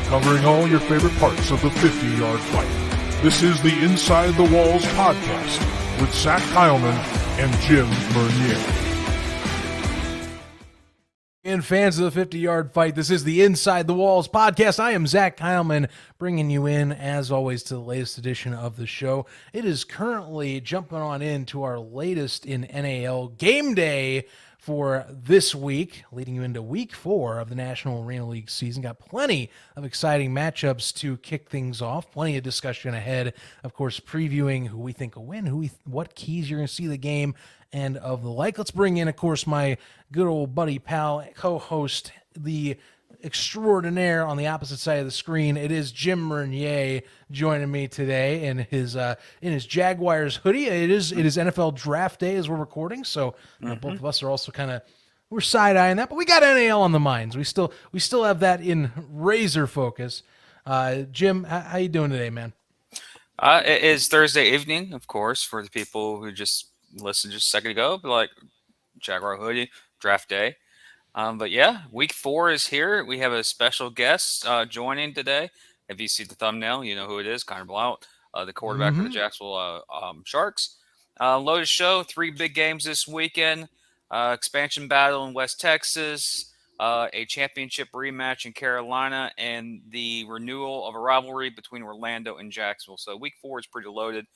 covering all your favorite parts of the 50-yard fight. This is the Inside the Walls podcast with Zach Heilman and Jim Bernier. And fans of the 50-yard fight, this is the Inside the Walls podcast. I am Zach Heilman, bringing you in, as always, to the latest edition of the show. It is currently jumping on into our latest in NAL GameDay for this week, leading you into week 4 of the National Arena League season. Got plenty of exciting matchups to kick things off, plenty of discussion ahead, of course, previewing who we think will win, what keys you're going to see the game, and of the like. Let's bring in, of course, my good old buddy, pal, co-host, the extraordinaire on the opposite side of the screen. It is Jim Bernier joining me today in his Jaguars hoodie. It is NFL Draft Day as we're recording, so both of us are also we're side-eyeing that, but we got NAL on the minds. We still have that in razor focus. Jim, how you doing today, man? It is Thursday evening, of course, for the people who just listened just a second ago, but like Jaguar hoodie, Draft Day. But yeah, week 4 is here. We have a special guest joining today. If you see the thumbnail, you know who it is, Conor Blount, the quarterback for the Jacksonville Sharks. Loaded show, 3 big games this weekend. Expansion battle in West Texas, a championship rematch in Carolina, and the renewal of a rivalry between Orlando and Jacksonville. So week 4 is pretty loaded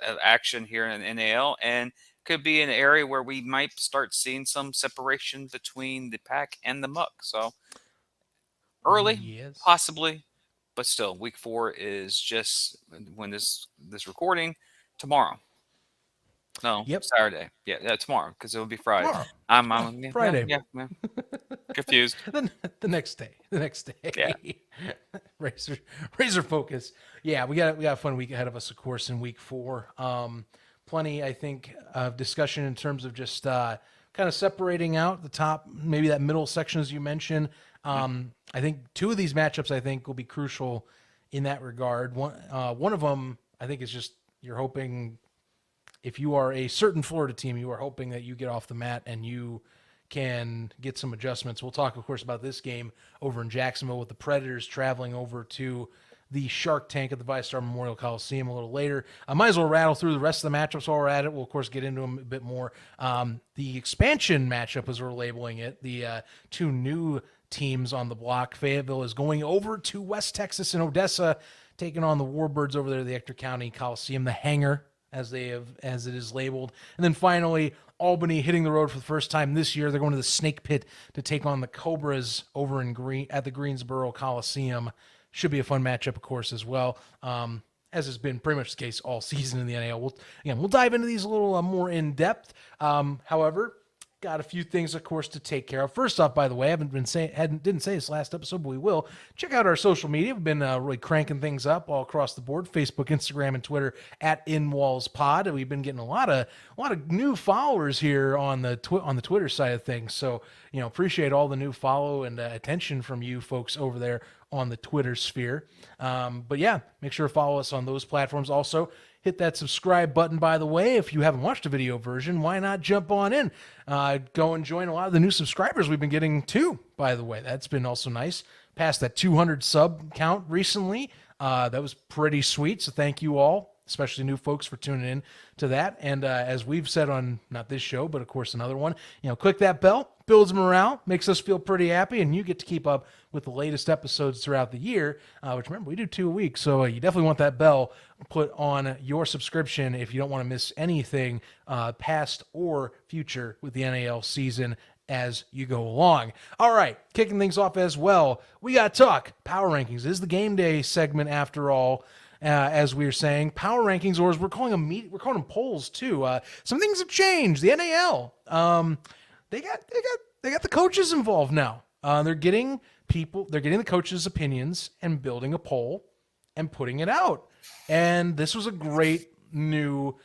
of action here in NAL, and could be an area where we might start seeing some separation between the pack and the muck. So early, yes, possibly, but still, week 4 is just when this recording tomorrow. No, yep, Saturday. Yeah, tomorrow, because it'll be Friday. Tomorrow. I'm Friday. Yeah. Confused. The next day. Yeah. razor focus. Yeah, we got a fun week ahead of us, of course, in week 4. Plenty, I think, of discussion in terms of just kind of separating out the top, maybe that middle section, as you mentioned. I think 2 of these matchups, I think, will be crucial in that regard. One of them, I think, is just you're hoping, if you are a certain Florida team, you are hoping that you get off the mat and you can get some adjustments. We'll talk, of course, about this game over in Jacksonville with the Predators traveling over to the Shark Tank at the ViStar Memorial Coliseum a little later. I might as well rattle through the rest of the matchups while we're at it. We'll, of course, get into them a bit more. The expansion matchup, as we're labeling it, the 2 new teams on the block. Fayetteville is going over to West Texas and Odessa, taking on the Warbirds over there at the Ector County Coliseum, the Hangar, as it is labeled. And then finally, Albany hitting the road for the first time this year. They're going to the Snake Pit to take on the Cobras over at the Greensboro Coliseum. Should be a fun matchup, of course, as well, as has been pretty much the case all season in the NAL. We'll dive into these a little more in depth. However, got a few things, of course, to take care of. First off, by the way, didn't say this last episode, but we will. Check out our social media. We've been really cranking things up all across the board: Facebook, Instagram, and Twitter at InWallsPod. And we've been getting a lot of new followers here on the Twitter side of things. So appreciate all the new follow and attention from you folks over there on the Twitter sphere. But yeah, make sure to follow us on those platforms. Also, hit that subscribe button, by the way. If you haven't watched the video version, why not jump on in? Go and join a lot of the new subscribers we've been getting too, by the way. That's been also nice. Passed that 200 sub count recently. That was pretty sweet. So thank you all, especially new folks, for tuning in to that. And as we've said on not this show, but of course another one, click that bell, builds morale, makes us feel pretty happy, and you get to keep up with the latest episodes throughout the year, which, remember, we do 2 a week, so you definitely want that bell put on your subscription if you don't want to miss anything past or future with the NAL season as you go along. All right, kicking things off as well, we got to talk power rankings. This is the game day segment after all. As we were saying, power rankings, or as we're calling them polls too. Some things have changed. The NAL, they got the coaches involved now. They're getting the coaches' opinions and building a poll and putting it out. And this was a great new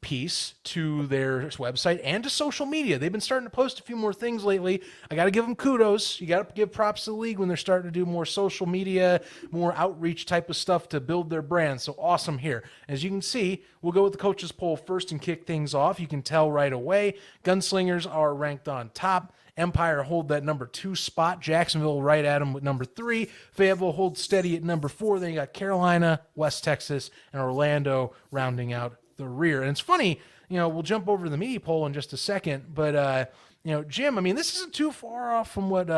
piece to their website and to social media. They've been starting to post a few more things lately. I got to give them kudos. You got to give props to the league when they're starting to do more social media, more outreach type of stuff to build their brand. So awesome here. As you can see, we'll go with the coaches poll first and kick things off. You can tell right away, Gunslingers are ranked on top. Empire hold that number 2 spot. Jacksonville right at them with number 3. Fayetteville holds steady at number 4. Then you got Carolina, West Texas, and Orlando rounding out the rear. And it's funny, we'll jump over to the media poll in just a second, but Jim, I mean, this isn't too far off from what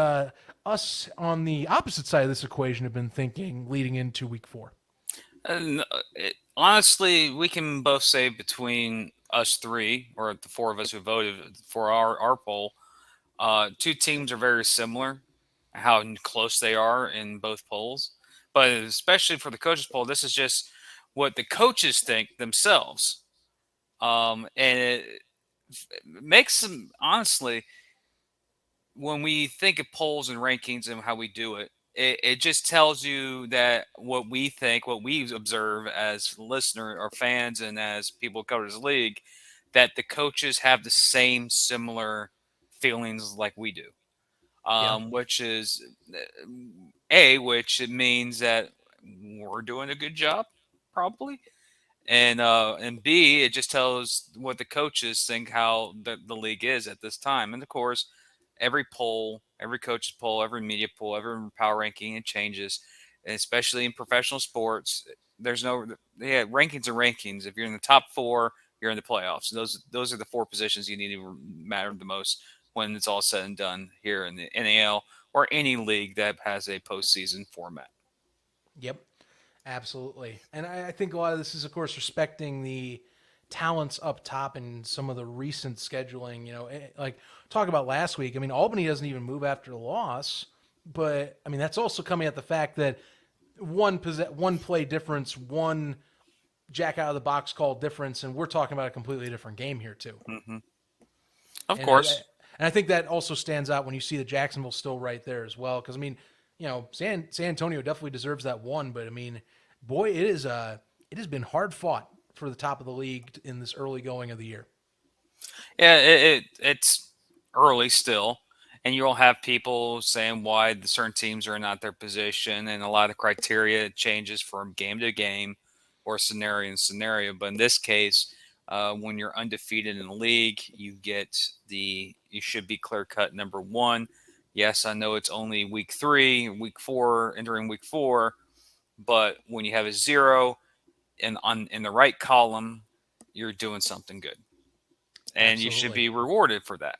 us on the opposite side of this equation have been thinking leading into week 4. Honestly, we can both say between us three, or the four of us who voted for our poll, two teams are very similar, how close they are in both polls. But especially for the coaches poll, this is just what the coaches think themselves. And it makes them, honestly, when we think of polls and rankings and how we do it, it just tells you that what we think, what we observe as listeners or fans and as people who cover this league, that the coaches have the same similar feelings like we do. Which is which it means that we're doing a good job, probably. And B, it just tells what the coaches think how the league is at this time. And of course, every poll, every coach's poll, every media poll, every power ranking, it changes. And especially in professional sports, there's rankings are rankings. If you're in the top 4, you're in the playoffs. Those are the 4 positions you need to matter the most when it's all said and done here in the NAL or any league that has a postseason format. Yep. Absolutely. And I think a lot of this is, of course, respecting the talents up top and some of the recent scheduling, like talk about last week. I mean, Albany doesn't even move after the loss, but I mean, that's also coming at the fact that one play difference, one jack out of the box call difference. And we're talking about a completely different game here too. Mm-hmm. Of course. And I think that also stands out when you see the Jacksonville still right there as well. Cause I mean, San Antonio definitely deserves that one, but I mean, boy, it has been hard fought for the top of the league in this early going of the year. Yeah, it's early still, and you'll have people saying why the certain teams are not their position, and a lot of criteria changes from game to game or scenario to scenario. But in this case, when you're undefeated in the league, you should be clear cut number 1. Yes, I know it's only week 3, week 4, entering week 4, but when you have a 0 in the right column, you're doing something good, and Absolutely. you should be rewarded for that.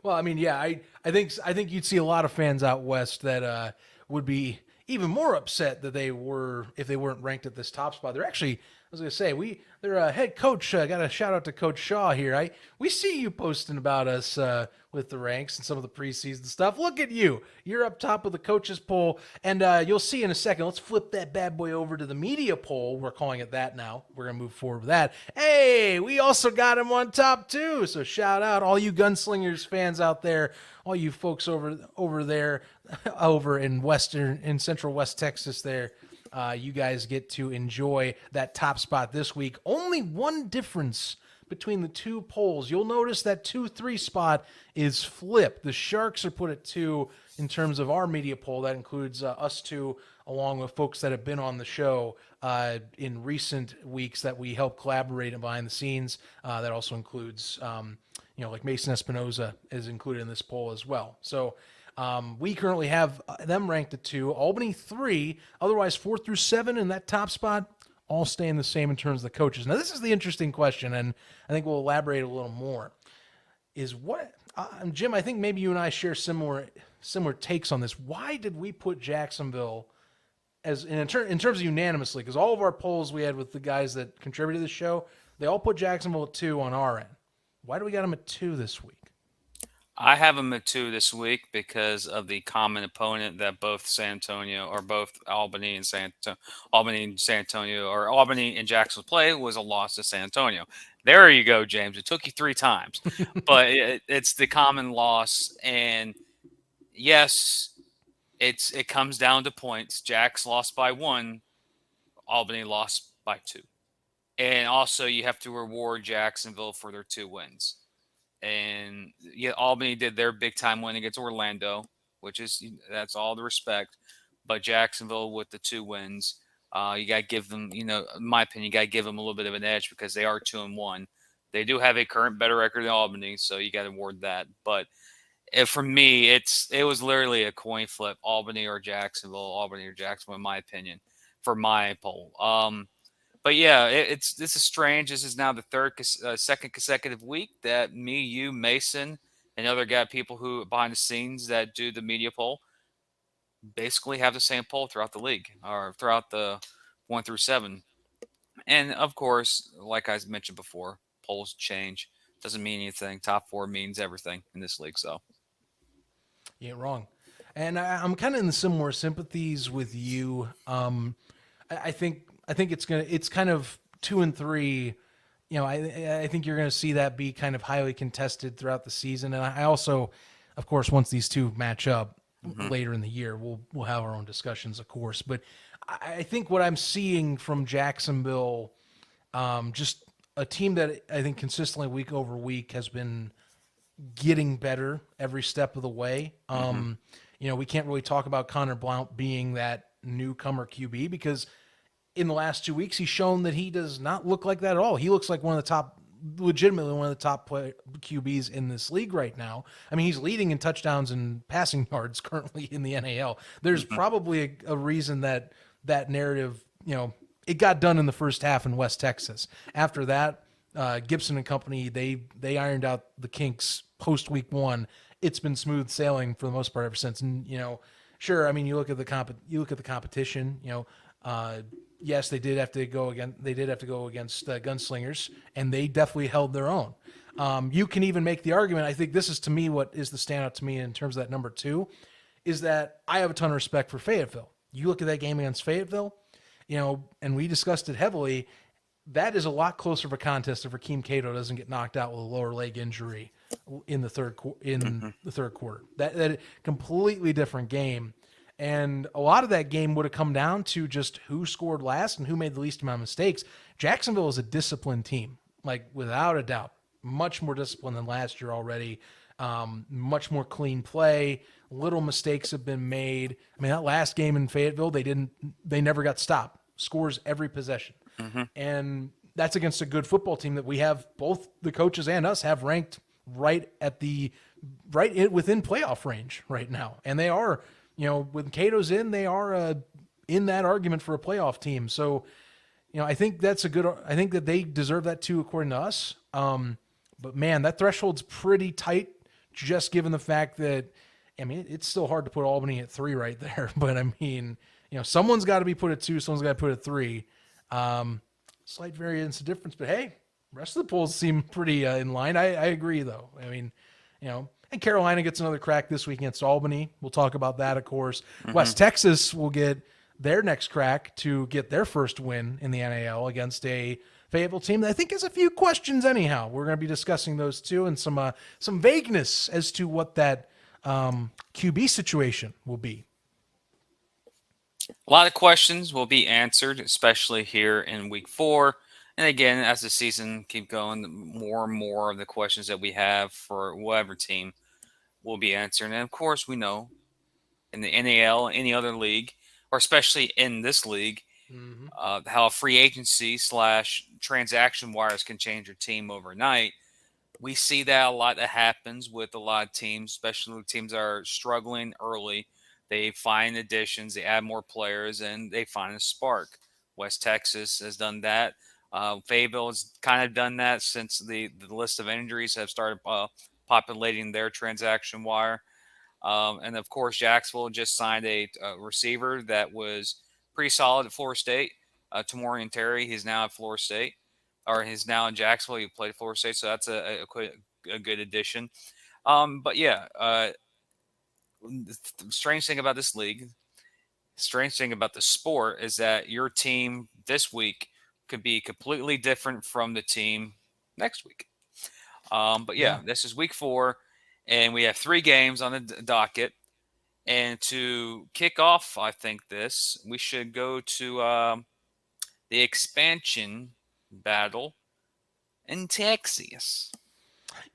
Well, I mean, yeah, I think you'd see a lot of fans out west that would be even more upset that if they weren't ranked at this top spot. They're actually, I was going to say, their head coach, got a shout out to Coach Shaw here. We see you posting about us with the ranks and some of the preseason stuff. Look at you. You're up top of the coaches poll, and you'll see in a second. Let's flip that bad boy over to the media poll. We're calling it that now. We're going to move forward with that. Hey, we also got him on top too. So shout out all you Gunslingers fans out there, all you folks over there, over in Central West Texas there. You guys get to enjoy that top spot this week. Only one difference between the two polls. You'll notice that 2-3 spot is flipped. The Sharks are put at 2 in terms of our media poll. That includes us two, along with folks that have been on the show in recent weeks that we help collaborate behind the scenes. That also includes, like Mason Espinoza is included in this poll as well. So we currently have them ranked at 2, Albany 3, otherwise 4 through 7 in that top spot, all staying the same in terms of the coaches. Now, this is the interesting question, and I think we'll elaborate a little more. Jim, I think maybe you and I share similar takes on this. Why did we put Jacksonville in terms of unanimously? Because all of our polls we had with the guys that contributed to the show, they all put Jacksonville at 2 on our end. Why do we got them at 2 this week? I have them at 2 this week because of the common opponent that both Albany and San Antonio, or Albany and Jacksonville play, was a loss to San Antonio. There you go, James. It took you 3 times, but it's the common loss. And yes, it comes down to points. Jacks lost by 1, Albany lost by 2. And also you have to reward Jacksonville for their 2 wins. And yeah, Albany did their big time win against Orlando, that's all the respect. But Jacksonville with the 2 wins, you got to give them, in my opinion, you got to give them a little bit of an edge because they are 2-1. They do have a current better record than Albany, so you got to award that. But For me, it was literally a coin flip: Albany or Jacksonville, in my opinion, for my poll. But yeah, this is strange. This is now the second consecutive week that me, you, Mason, and other people who behind the scenes that do the media poll basically have the same poll throughout the league or throughout the 1 through 7. And of course, like I mentioned before, polls change. Doesn't mean anything. Top 4 means everything in this league. So You ain't wrong. And I'm kind of in the similar sympathies with you. I think it's kind of 2 and 3. You know, I think you're going to see that be kind of highly contested throughout the season. And I also, of course, once these two match up later in the year, we'll have our own discussions, of course. But I think what I'm seeing from Jacksonville, just a team that I think consistently week over week has been getting better every step of the way. You know, we can't really talk about Conor Blount being that newcomer QB because in the last 2 weeks, he's shown that he does not look like that at all. He looks like legitimately one of the top QBs in this league right now. I mean, he's leading in touchdowns and passing yards currently in the NAL. There's probably a reason that narrative, you know, it got done in the first half in West Texas. After that, Gibson and company, they ironed out the kinks post week 1. It's been smooth sailing for the most part ever since. And, you know, sure, I mean, you look at the competition, you know, yes, they did have to go against gunslingers, and they definitely held their own. You can even make the argument. I think this is, to me, what is the standout to me in terms of that number 2, is that I have a ton of respect for Fayetteville. You look at that game against Fayetteville, you know, and we discussed it heavily. That is a lot closer of a contest if Rakeem Cato doesn't get knocked out with a lower leg injury in the third quarter. That completely different game. And a lot of that game would have come down to just who scored last and who made the least amount of mistakes. Jacksonville is a disciplined team, like without a doubt, much more disciplined than last year already. Much more clean play. Little mistakes have been made. I mean, that last game in Fayetteville, they never got stopped. Scores every possession. And that's against a good football team that we have, both the coaches and us have ranked right within playoff range right now. And they are, you know, when Cato's in, they are in that argument for a playoff team. So, you know, I think I think that they deserve that too, according to us. But man, that threshold's pretty tight, just given the fact that, I mean, it's still hard to put Albany at 3 right there. But I mean, you know, someone's got to be put at 2, someone's got to put at 3. Slight variance of difference, but hey, the rest of the polls seem pretty in line. I agree, though. I mean, you know, and Carolina gets another crack this week against Albany. We'll talk about that, of course. West Texas will get their next crack to get their first win in the NAL against a Fayetteville team that I think has a few questions anyhow. We're going to be discussing those too, and some vagueness as to what that QB situation will be. a lot of questions will be answered, especially here in week 4. And again, as the season keep going, more and more of the questions that we have for whatever team will be answered. And of course, we know in the NAL, any other league, or especially in this league, how free agency / transaction wires can change your team overnight. We see that a lot that happens with a lot of teams, especially teams that are struggling early. They find additions, they add more players, and they find a spark. West Texas has done that. Fayetteville has kind of done that since the list of injuries have started populating their transaction wire. And of course, Jacksonville just signed a receiver that was pretty solid at Florida State. Tamorian Terry, he's now at Florida State, or he's now in Jacksonville. He played at Florida State, so that's a good addition. But yeah, the strange thing about this league, strange thing about the sport is that your team this week could be completely different from the team next week. But yeah, this is week 4, and we have 3 games on the docket. And to kick off, I think we should go to the expansion battle in Texas.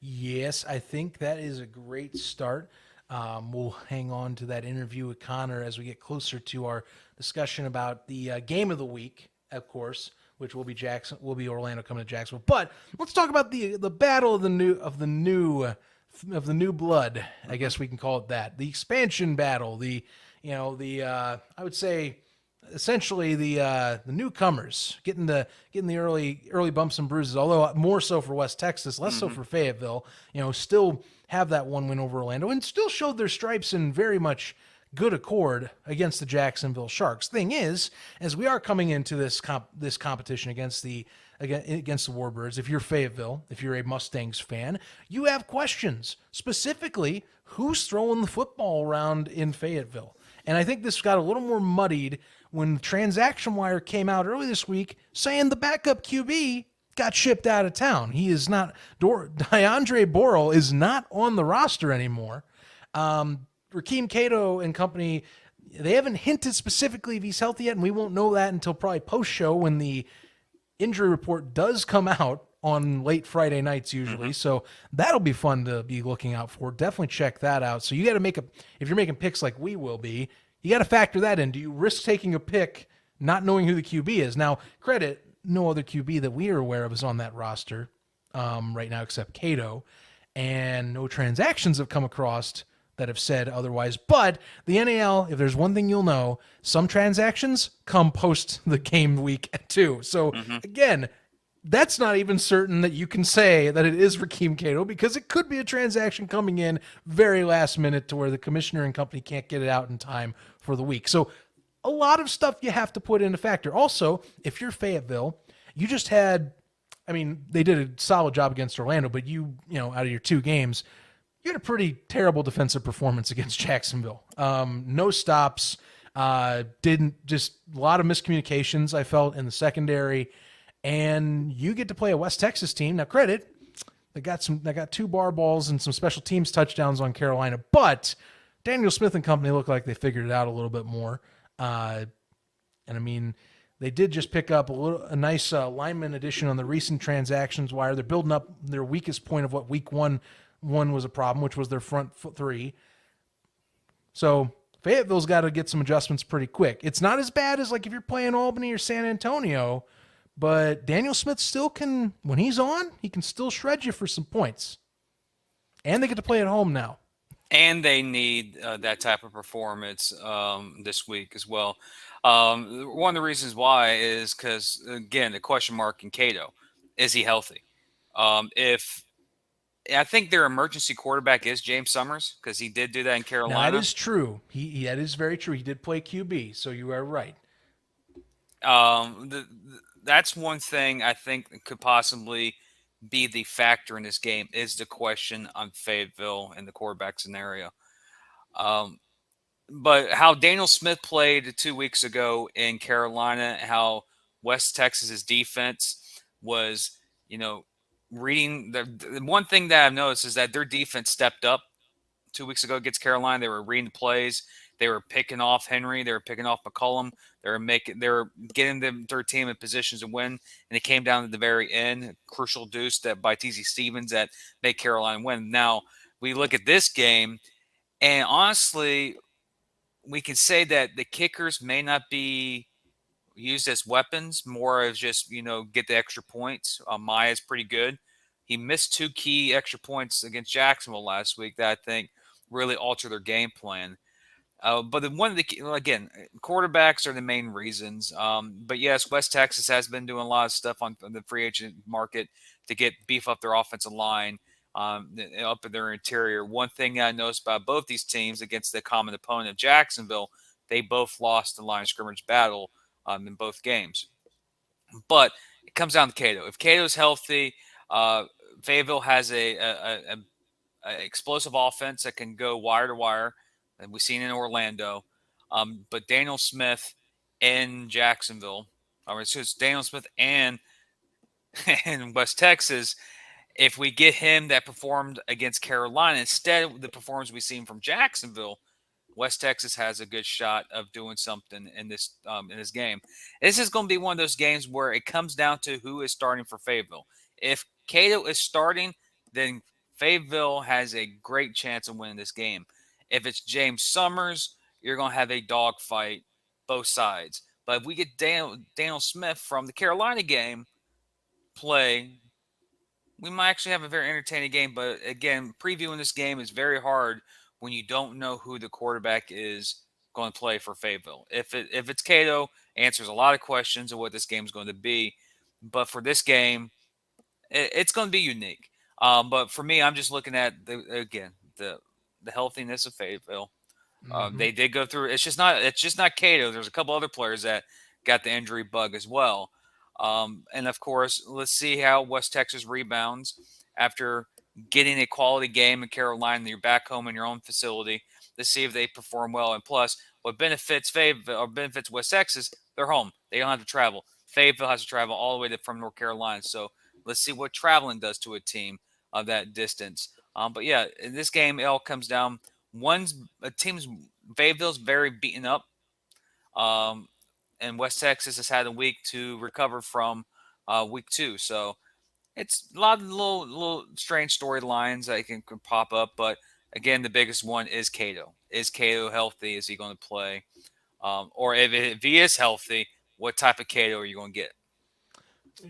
Yes, I think that is a great start. We'll hang on to that interview with Conor as we get closer to our discussion about the game of the week, of course, which will be Orlando coming to Jacksonville. But let's talk about the battle of the new of the new blood, I guess we can call it that. The expansion battle, I would say essentially the newcomers getting the early bumps and bruises, although more so for West Texas, less so for Fayetteville. Still have that one win over Orlando and still showed their stripes in very much good accord against the Jacksonville Sharks. Thing is, as we are coming into this competition against the Warbirds, if you're Fayetteville, if you're a Mustangs fan, you have questions. Specifically, who's throwing the football around in Fayetteville? And I think this got a little more muddied when Transaction Wire came out early this week saying the backup QB got shipped out of town. He is not, DeAndre Borrell is not on the roster anymore. Rakeem Cato and company, they haven't hinted specifically if he's healthy yet, and we won't know that until probably post-show when the injury report does come out on late Friday nights usually. So that'll be fun to be looking out for. Definitely check that out. So you got to if you're making picks like we will be, you got to factor that in. Do you risk taking a pick not knowing who the QB is? Now, credit, no other QB that we are aware of is on that roster right now except Cato, and no transactions have come across that have said otherwise. But the NAL, if there's one thing you'll know, some transactions come post the game week too. So again, that's not even certain that you can say that it is Rakeem Cato, because it could be a transaction coming in very last minute to where the commissioner and company can't get it out in time for the week. So a lot of stuff you have to put into factor. Also, if you're Fayetteville, you just had, they did a solid job against Orlando, but out of your two games, you had a pretty terrible defensive performance against Jacksonville. No stops, didn't just a lot of miscommunications I felt in the secondary, and you get to play a West Texas team. Now, credit, they got 2 bar balls and some special teams touchdowns on Carolina, but Daniel Smith and company look like they figured it out a little bit more. They did just pick up a nice lineman addition on the recent transactions wire. They're building up their weakest point of what week one was a problem, which was their front three. So Fayetteville's got to get some adjustments pretty quick. It's not as bad as like if you're playing Albany or San Antonio, but Daniel Smith still can, when he's on, he can still shred you for some points. And they get to play at home now. And they need that type of performance this week as well. One of the reasons why is because, again, the question mark in Cato. Is he healthy? If I think their emergency quarterback is James Summers, because he did do that in Carolina. Now, that is true. That is very true. He did play QB, so you are right. That's one thing I think could possibly be the factor in this game is the question on Fayetteville and the quarterback scenario. But how Daniel Smith played 2 weeks ago in Carolina, how West Texas's defense was, reading the one thing that I've noticed is that their defense stepped up 2 weeks ago against Carolina. They were reading the plays. They were picking off Henry. They were picking off McCollum. They were getting their team in positions to win. And it came down to the very end, crucial deuce that by TZ Stevens that made Carolina win. Now we look at this game, and honestly, we can say that the kickers may not be used as weapons, more as just, get the extra points. Maya's pretty good. He missed 2 key extra points against Jacksonville last week that I think really altered their game plan. But again, quarterbacks are the main reasons. But yes, West Texas has been doing a lot of stuff on the free agent market to beef up their offensive line, up in their interior. One thing I noticed about both these teams against the common opponent of Jacksonville, they both lost the line of scrimmage battle in both games. But it comes down to Cato. If Cato's healthy, Fayetteville has a explosive offense that can go wire to wire, and we've seen in Orlando. But Daniel Smith in Jacksonville, it's Daniel Smith and West Texas. If we get him that performed against Carolina instead of the performance we've seen from Jacksonville, West Texas has a good shot of doing something in this game. This is going to be one of those games where it comes down to who is starting for Fayetteville. If Cato is starting, then Fayetteville has a great chance of winning this game. If it's James Summers, you're going to have a dogfight both sides. But if we get Daniel Smith from the Carolina game play, we might actually have a very entertaining game. But again, previewing this game is very hard when you don't know who the quarterback is going to play for Fayetteville. If it's Cato, answers a lot of questions of what this game is going to be. But for this game, it's going to be unique. But for me, I'm just looking at the healthiness of Fayetteville. Hmm. They did go through. It's just not Cato. There's a couple other players that got the injury bug as well. And of course, let's see how West Texas rebounds after getting a quality game in Carolina. You're back home in your own facility. Let's see if they perform well. And plus, what benefits Fayetteville or benefits West Texas, they're home. They don't have to travel. Fayetteville has to travel all the way from North Carolina. So let's see what traveling does to a team of that distance. But yeah, in this game, it all comes down. One's a team's Fayetteville's very beaten up, um, and West Texas has had a week to recover from week two. So it's a lot of little strange storylines that can pop up. But again, the biggest one is Cato. Is Cato healthy? Is he going to play? Or if he is healthy, what type of Cato are you going to get?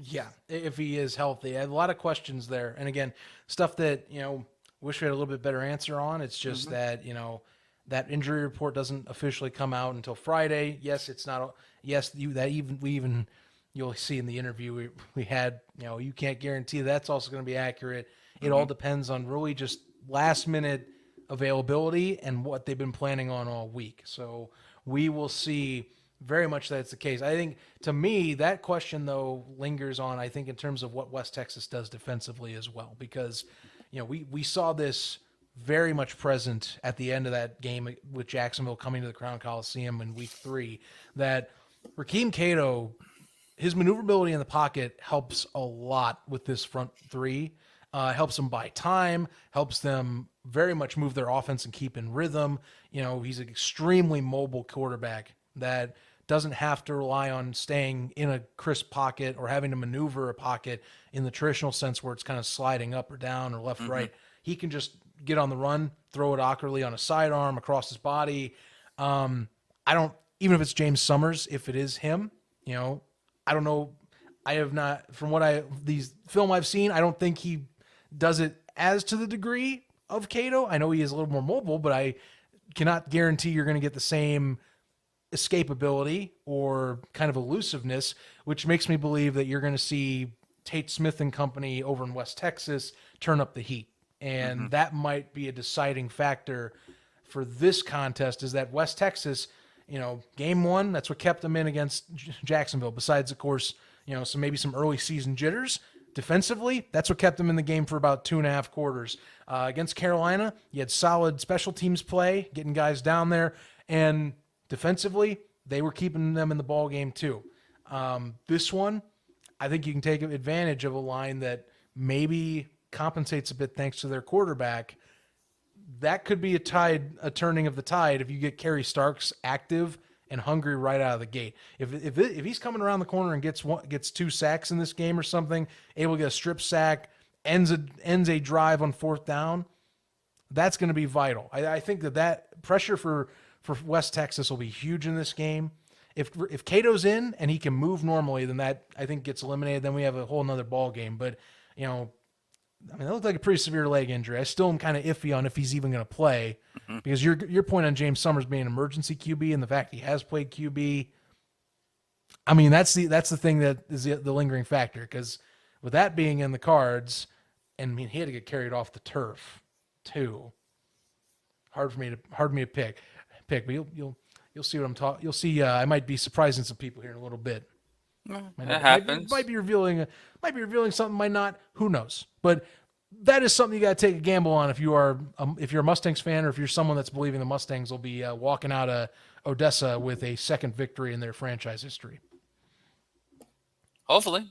Yeah, if he is healthy, I have a lot of questions there. And again, stuff that wish we had a little bit better answer on. It's just Hmm. that that injury report doesn't officially come out until Friday. Yes, it's not. Yes, you'll see in the interview we had. You can't guarantee that's also going to be accurate. It all Hmm. depends on really just last minute availability and what they've been planning on all week. So we will see very much that's the case. I think to me that question though lingers on. I think in terms of what West Texas does defensively as well, because we saw this very much present at the end of that game with Jacksonville coming to the Crown Coliseum in week 3. That Rakeem Cato, his maneuverability in the pocket helps a lot with this front three. Helps them buy time, helps them very much move their offense and keep in rhythm. He's an extremely mobile quarterback that doesn't have to rely on staying in a crisp pocket or having to maneuver a pocket in the traditional sense where it's kind of sliding up or down or left, Hmm. right. He can just get on the run, throw it awkwardly on a sidearm across his body. I don't, even if it's James Summers, if it is him, you know, I don't know. I have not, from what these film I've seen, I don't think he does it as to the degree of Cato. I know he is a little more mobile, but I cannot guarantee you're going to get the same escapability or kind of elusiveness, which makes me believe that you're going to see Tate Smith and company over in West Texas turn up the heat. Hmm. And that might be a deciding factor for this contest is that West Texas, game one, that's what kept them in against Jacksonville. Besides, of course, maybe some early season jitters. Defensively, that's what kept them in the game for about 2.5 quarters. Against Carolina, you had solid special teams play, getting guys down there, and defensively, they were keeping them in the ball game too. This one, I think you can take advantage of a line that maybe compensates a bit thanks to their quarterback. That could be a turning of the tide if you get Kerry Starks active and hungry right out of the gate. If he's coming around the corner and gets 2 sacks in this game or something, able to get a strip sack, ends a drive on 4th down, that's going to be vital. I think that pressure for West Texas will be huge in this game. If Cato's in and he can move normally, then that I think gets eliminated. Then we have a whole nother ball game. But that looked like a pretty severe leg injury. I still am kind of iffy on if he's even going to play Hmm. because your point on James Summers being an emergency QB and the fact he has played QB. I mean, that's the thing that is the lingering factor because with that being in the cards, and I mean he had to get carried off the turf too. Hard for me to pick, but you'll see what I'm talking. You'll see. I might be surprising some people here in a little bit. Might It not. Might be happens. might be revealing something. Might not. Who knows? But that is something you got to take a gamble on if you're a Mustangs fan or if you're someone that's believing the Mustangs will be walking out of Odessa with a second victory in their franchise history. Hopefully.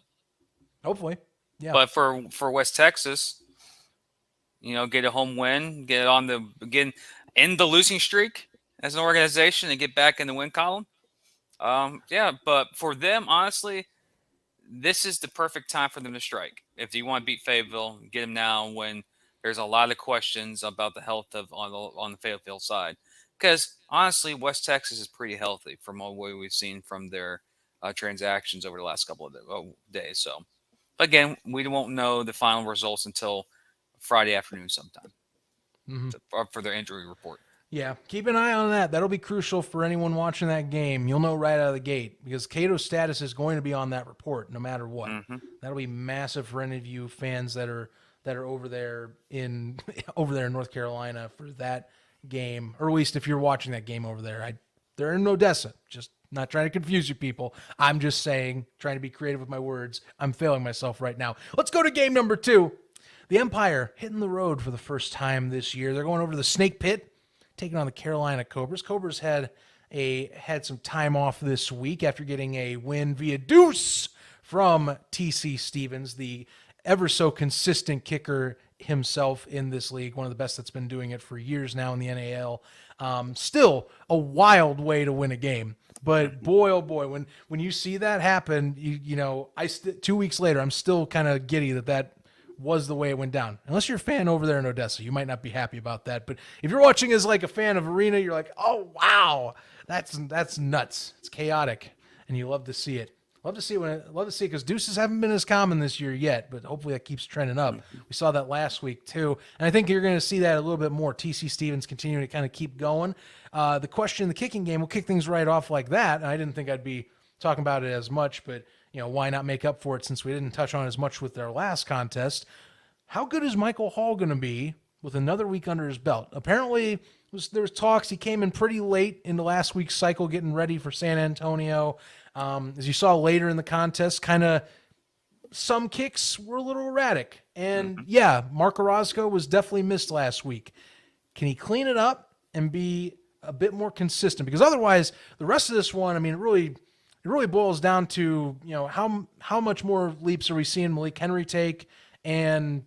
Hopefully, yeah. But for West Texas, get a home win, get in the losing streak as an organization, and get back in the win column. Yeah, but for them, honestly, this is the perfect time for them to strike. If you want to beat Fayetteville, get them now when there's a lot of questions about the health of on the Fayetteville side. Because honestly, West Texas is pretty healthy from what we've seen from their transactions over the last couple of days. So Again, we won't know the final results until Friday afternoon sometime for their injury report. Yeah, keep an eye on that. That'll be crucial for anyone watching that game. You'll know right out of the gate because Cato's status is going to be on that report no matter what. That'll be massive for any of you fans that are over there in North Carolina for that game, or at least if you're watching that game over there. They're in Odessa. Just not trying to confuse you people. I'm just saying, trying to be creative with my words. I'm failing myself right now. Let's go to game number 2. The Empire hitting the road for the first time this year. They're going over to the Snake Pit, taking on the Carolina Cobras. Cobras had some time off this week after getting a win via deuce from TC Stevens, the ever so consistent kicker himself in this league, one of the best that's been doing it for years now in the NAL. Still a wild way to win a game. But boy, oh boy, when you see that happen, you know, 2 weeks later, I'm still kind of giddy that was the way it went down. Unless you're a fan over there in Odessa, you might not be happy about that. But if you're watching as like a fan of Arena, you're like, oh wow, that's nuts. It's chaotic, and you love to see it. Love to see it because deuces haven't been as common this year yet, but hopefully that keeps trending up. We saw that last week too, and I think you're going to see that a little bit more. TC Stevens continuing to kind of keep going. The question in the kicking game, we'll kick things right off like that. And I didn't think I'd be talking about it as much, but you know, why not make up for it since we didn't touch on it as much with our last contest? How good is Michael Hall going to be with another week under his belt? Apparently, there was talks. He came in pretty late in the last week's cycle, getting ready for San Antonio. As you saw later in the contest, kind of some kicks were a little erratic. And yeah, Mark Orozco was definitely missed last week. Can he clean it up and be a bit more consistent? Because otherwise, the rest of this one, I mean, it really boils down to, you know, how much more leaps are we seeing Malik Henry take, and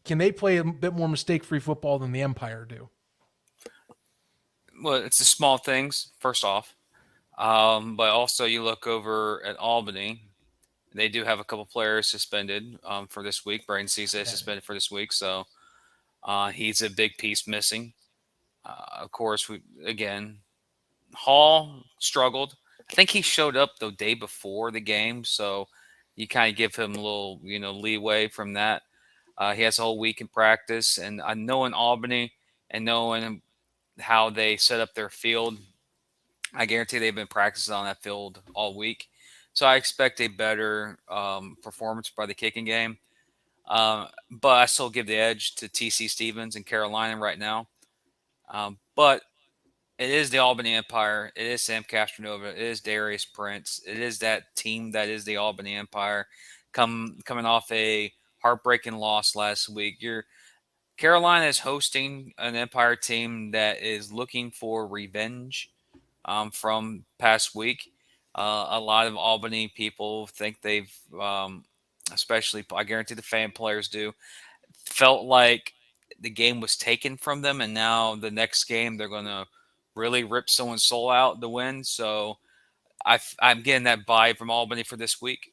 can they play a bit more mistake-free football than the Empire do? Well, it's the small things, first off. But also you look over at Albany. They do have a couple players suspended for this week. Braden Cisse suspended for this week, so he's a big piece missing. Of course, Hall struggled. I think he showed up the day before the game, so you kind of give him a little, leeway from that. He has a whole week in practice, and I know in Albany and knowing how they set up their field, I guarantee they've been practicing on that field all week. So I expect a better performance by the kicking game. But I still give the edge to TC Stevens and Carolina right now. But it is the Albany Empire. It is Sam Castronova. It is Darius Prince. It is that team that is the Albany Empire coming off a heartbreaking loss last week. Carolina is hosting an Empire team that is looking for revenge from past week. A lot of Albany people think they've, especially I guarantee the fan players do, felt like the game was taken from them, and now the next game they're going to really rip someone's soul out to win. So I'm getting that vibe from Albany for this week.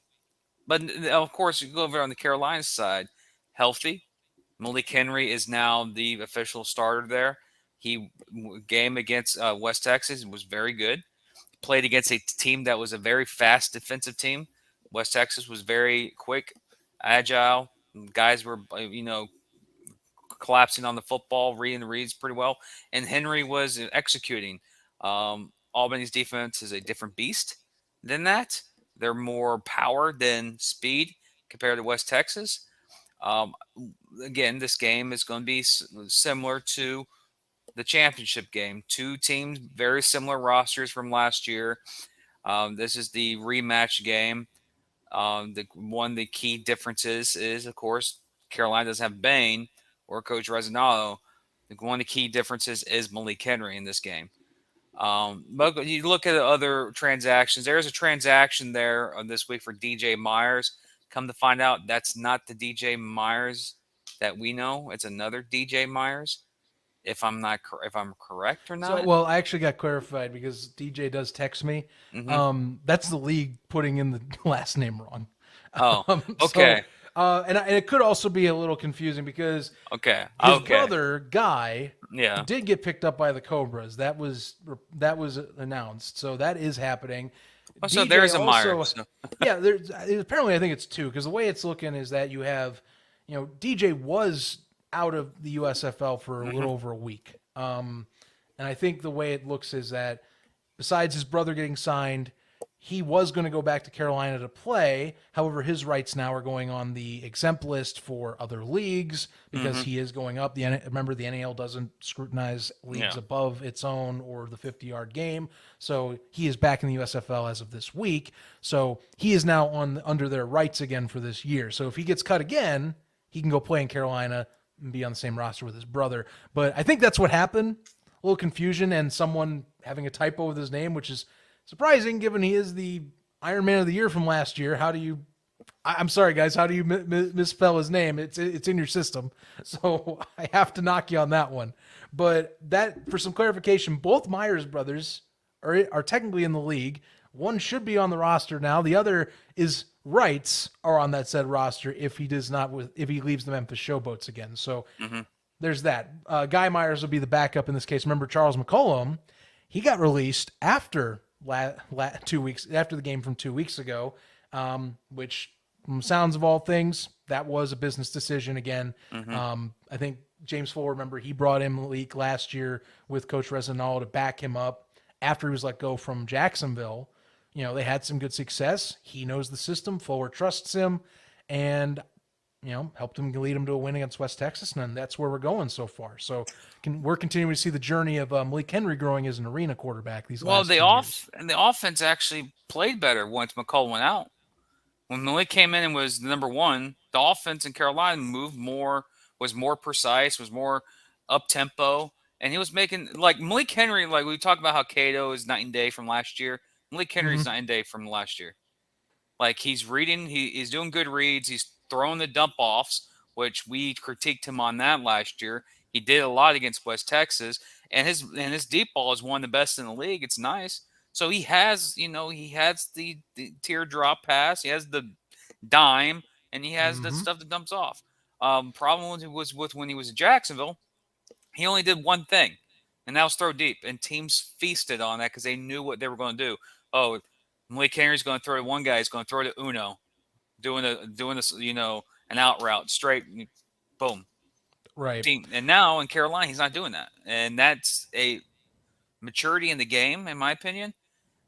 But of course, you go over on the Carolina side, healthy. Malik Henry is now the official starter there. He game against West Texas was very good. Played against a team that was a very fast defensive team. West Texas was very quick, agile. Guys were, collapsing on the football, reading the reads pretty well. And Henry was executing. Albany's defense is a different beast than that. They're more power than speed compared to West Texas. Again, this game is going to be similar to the championship game. Two teams, very similar rosters from last year. This is the rematch game. The key differences is, of course, Carolina doesn't have Bain or Coach Resinado. One of the key differences is Malik Henry in this game. But you look at other transactions. There's a transaction there this week for DJ Myers. Come to find out, that's not the DJ Myers that we know. It's another DJ Myers. If I'm correct or not. So, well, I actually got clarified because DJ does text me. Mm-hmm. That's the league putting in the last name wrong. Oh, okay. And it could also be a little confusing because Okay. his brother Guy Yeah. did get picked up by the Cobras. That was announced, so that is happening. Oh, so DJ there's a also, Myers. So. yeah. There's apparently I think it's 2 because the way it's looking is that you have, DJ was out of the USFL for a little over a week. And I think the way it looks is that besides his brother getting signed, he was going to go back to Carolina to play. However, his rights now are going on the exempt list for other leagues because he is going up. Remember, the NAL doesn't scrutinize leagues above its own or the 50-yard game. So he is back in the USFL as of this week. So he is now under their rights again for this year. So if he gets cut again, he can go play in Carolina and be on the same roster with his brother. But I think that's what happened. A little confusion and someone having a typo with his name, which is surprising given he is the Iron Man of the Year from last year. How do you, I'm sorry guys, how do you misspell his name? It's in your system. So I have to knock you on that one. But that, for some clarification, both Myers brothers are technically in the league. One should be on the roster now. The other is rights are on that said roster if he leaves the Memphis Showboats again. So there's that. Guy Myers will be the backup in this case. Remember, Charles McCollum, he got released after 2 weeks after the game from 2 weeks ago, which from sounds of all things, that was a business decision again. I think James Fuller, remember, he brought in Malik last year with Coach Resinal to back him up after he was let go from Jacksonville. They had some good success. He knows the system. Fuller trusts him and, helped him lead him to a win against West Texas. And that's where we're going so far. So we're continuing to see the journey of Malik Henry growing as an arena quarterback these last 2 years. And the offense actually played better once McCall went out. When Malik came in and was the number one, the offense in Carolina moved more, was more precise, was more up tempo, and he was making like Malik Henry. Like we talked about how Cato is night and day from last year. Malik Henry's night and day from last year. Like he's reading, he's doing good reads, he's throwing the dump offs, which we critiqued him on that last year. He did a lot against West Texas, and his deep ball is one of the best in the league. It's nice. So he has the teardrop pass, he has the dime, and he has the stuff that dumps off. Problem was with when he was in Jacksonville, he only did one thing, and that was throw deep. And teams feasted on that because they knew what they were going to do. Oh, Malik Henry's going to throw to one guy. He's going to throw to Uno, doing this, an out route straight, boom, right. And now in Carolina, he's not doing that, and that's a maturity in the game, in my opinion.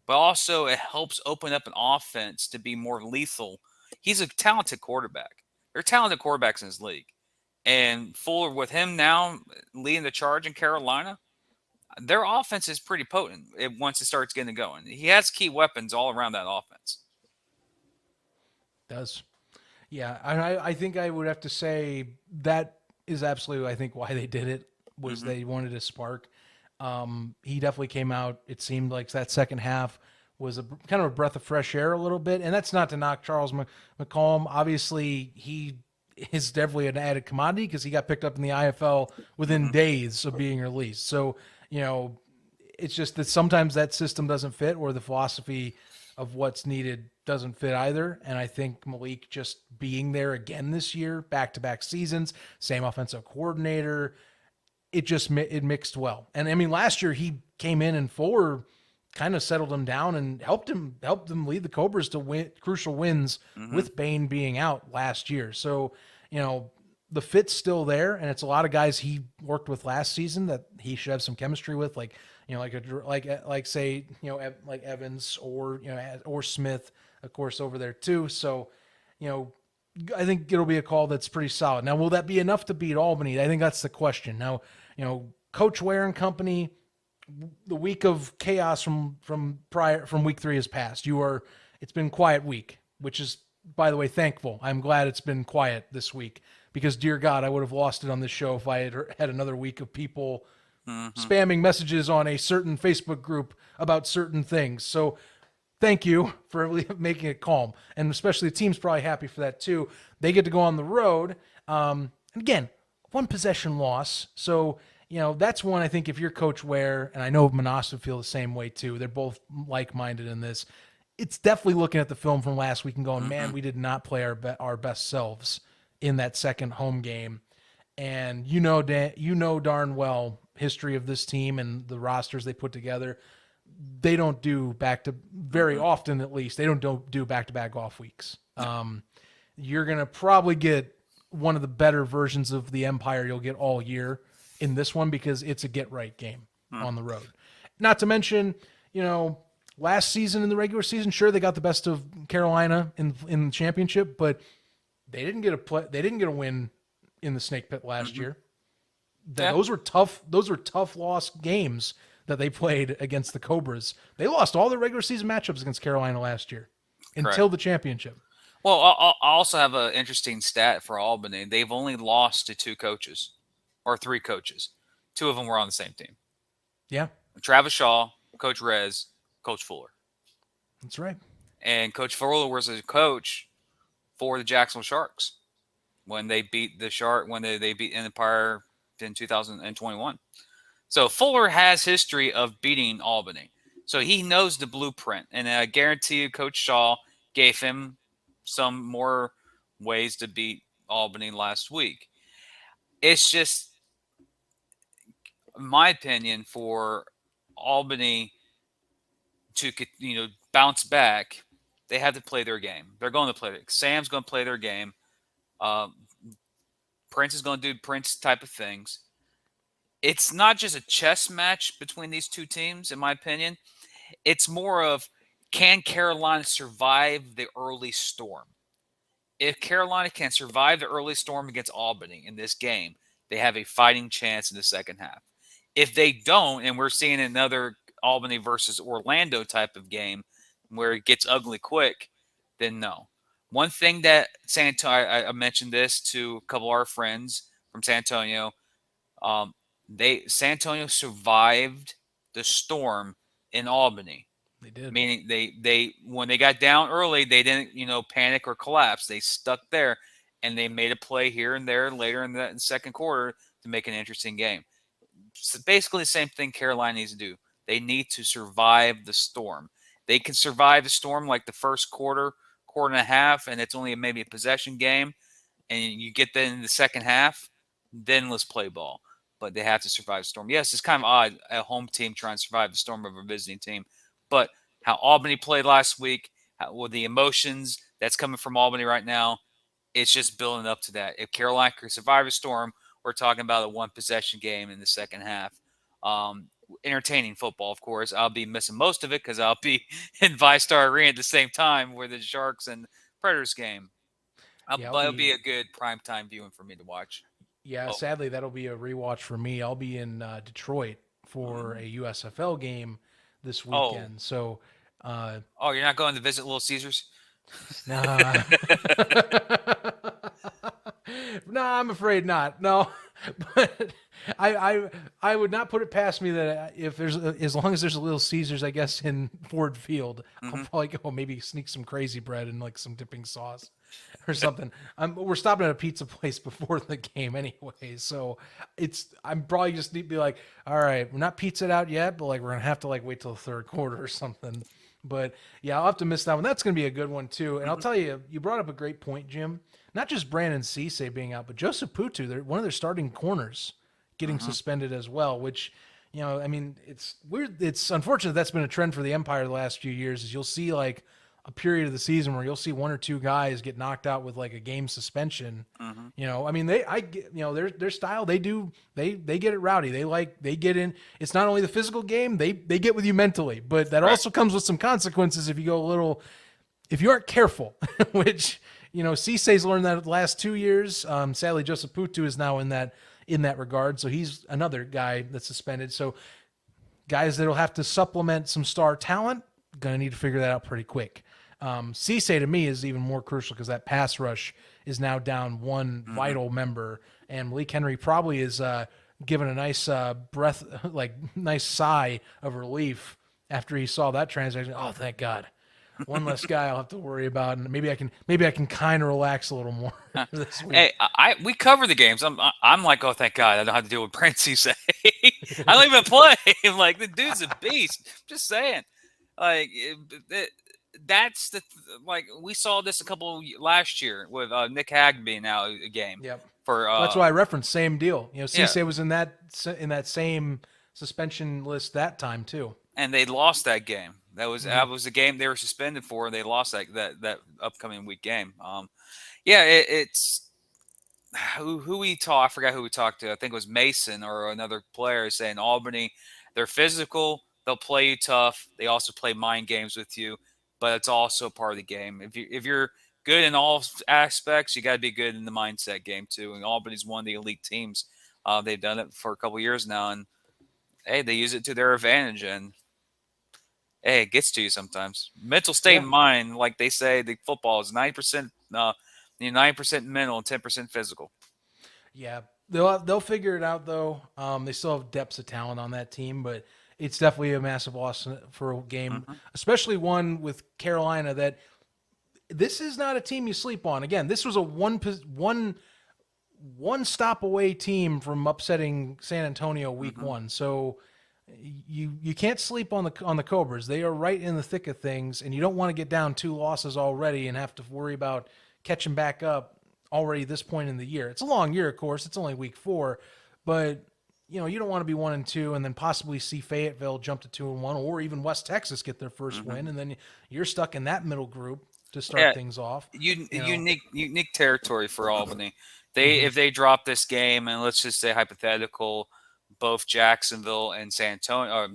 But also, it helps open up an offense to be more lethal. He's a talented quarterback. There are talented quarterbacks in his league, and Fuller with him now leading the charge in Carolina. Their offense is pretty potent once it starts getting going. He has key weapons all around that offense. Does. Yeah, I think I would have to say that is absolutely, I think, why they did it, was they wanted to spark. He definitely came out. It seemed like that second half was kind of a breath of fresh air a little bit. And that's not to knock Charles McCollum. Obviously, he is definitely an added commodity because he got picked up in the IFL within days of being released. So, it's just that sometimes that system doesn't fit or the philosophy of what's needed doesn't fit either. And I think Malik just being there again this year, back-to-back seasons, same offensive coordinator, it mixed well. And I mean, last year he came in and Fuller kind of settled him down and helped them lead the Cobras to win crucial wins with Bain being out last year. So, the fit's still there, and it's a lot of guys he worked with last season that he should have some chemistry with, like Evans or Smith, of course, over there too. So, I think it'll be a call that's pretty solid. Now, will that be enough to beat Albany? I think that's the question. Now, Coach Ware and company, the week of chaos from week 3 has passed. It's been quiet week, which is, by the way, thankful. I'm glad it's been quiet this week because, dear God, I would have lost it on this show if I had another week of people spamming messages on a certain Facebook group about certain things. So thank you for making it calm. And especially the team's probably happy for that too. They get to go on the road. And again, 1 possession loss. So, that's one, I think, if you're Coach Ware, and I know Manas would feel the same way too. They're both like-minded in this. it's definitely looking at the film from last week and going, man, we did not play our best selves in that second home game. And you know darn well history of this team and the rosters they put together. They don't do very often, at least they don't do back-to-back off weeks. You're going to probably get one of the better versions of the Empire you'll get all year in this one, because it's a get right game on the road. Not to mention, last season in the regular season, sure, they got the best of Carolina in the championship, but they didn't get a win in the Snake Pit last year. Those were tough loss games that they played against the Cobras. They lost all their regular season matchups against Carolina last year until the championship. Well, I also have an interesting stat for Albany. They've only lost to 2 coaches or 3 coaches. 2 of them were on the same team. Yeah. Travis Shaw, Coach Rez, Coach Fuller. That's right. And Coach Fuller was a coach for the Jacksonville Sharks when they beat they beat Empire in 2021. So Fuller has history of beating Albany. So he knows the blueprint. And I guarantee you Coach Shaw gave him some more ways to beat Albany last week. It's just, in my opinion, for Albany to bounce back, they have to play their game. They're going to play it. Sam's going to play their game. Prince is going to do Prince type of things. It's not just a chess match between these two teams, in my opinion. It's more of, can Carolina survive the early storm? If Carolina can survive the early storm against Albany in this game, they have a fighting chance in the second half. If they don't, and we're seeing another Albany versus Orlando type of game where it gets ugly quick, then no. One thing that San Antonio, I mentioned this to a couple of our friends from San Antonio. San Antonio survived the storm in Albany. They did. Meaning they when they got down early, they didn't panic or collapse. They stuck there, and they made a play here and there later in the second quarter to make an interesting game. So basically, the same thing Carolina needs to do. They need to survive the storm. They can survive the storm like the first quarter and a half, and it's only maybe a possession game, and you get that in the second half, then let's play ball. But they have to survive the storm. Yes, it's kind of odd, a home team trying to survive the storm of a visiting team. But how Albany played last week, with the emotions that's coming from Albany right now, it's just building up to that. If Carolina can survive a storm, we're talking about a one-possession game in the second half. Entertaining football, of course. I'll be missing most of it because I'll be in ViStar Arena at the same time with the Sharks and Predators game. It'll be a good primetime viewing for me to watch. Yeah, sadly, that'll be a rewatch for me. I'll be in Detroit for a USFL game this weekend. So, you're not going to visit Little Caesars? Nah. No, I'm afraid not. No, but I would not put it past me that if there's as long as there's a Little Caesars, I guess, in Ford Field, I'll probably go maybe sneak some crazy bread and like some dipping sauce or something. We're stopping at a pizza place before the game anyway, so I'm probably just need to be like, all right, we're not pizzaed out yet, but like we're gonna have to like wait till the third quarter or something. But yeah, I'll have to miss that one. That's going to be a good one too. And I'll tell you, you brought up a great point, Jim. Not just Brandon Cisse being out, but Joseph Putu, one of their starting corners, getting suspended as well, which, it's weird. It's unfortunate that's been a trend for the Empire the last few years, is you'll see like a period of the season where you'll see one or two guys get knocked out with like a game suspension. Their style, they get it rowdy. They get in. It's not only the physical game, they get with you mentally, but that also comes with some consequences if you go if you aren't careful, which, Cisse's learned that the last 2 years. Sadly, Joseph Putu is now in that regard. So he's another guy that's suspended. So guys that'll have to supplement some star talent, going to need to figure that out pretty quick. Cisse to me is even more crucial because that pass rush is now down one vital member, and Malik Henry probably is given a nice nice sigh of relief after he saw that transaction. Oh, thank God. One less guy I'll have to worry about, and maybe I can kind of relax a little more this week. Hey, we cover the games. I'm like, oh, thank God, I don't have to deal with Brent Cisse. I don't even play. Like, the dude's a beast. Just saying. Like, that's like we saw this a couple last year with Nick Hag being out a game Yep. for That's why I referenced same deal. yeah, Cisse was in that same suspension list that time too. and they lost that game. Mm-hmm. That was the game they were suspended for, and they lost that upcoming week game. Yeah, it's who we talked. I forgot who we talked to. I think it was Mason or another player saying Albany. They're physical. They'll play you tough. They also play mind games with you, but it's also part of the game. If you're good in all aspects, you got to be good in the mindset game too. And Albany's one of the elite teams. They've done it for a couple years now, and hey, they use it to their advantage. And hey, it gets to you sometimes. Mental state of mind, like they say, the football is 90%, 9% mental and 10% physical. Yeah, they'll figure it out though. They still have depths of talent on that team, but it's definitely a massive loss for a game, especially one with Carolina. That this is not a team you sleep on. Again, this was a one stop away team from upsetting San Antonio week one. So you can't sleep on the Cobras. They are right in the thick of things, and you don't want to get down 2 losses already and have to worry about catching back up already this point in the year. It's a long year, of course. It's only week 4, but you don't want to be 1-2 and then possibly see Fayetteville jump to 2-1, or even West Texas get their first win, and then you're stuck in that middle group to start things off. Unique territory for Albany. If they drop this game, and let's just say hypothetical, both Jacksonville and San Antonio, or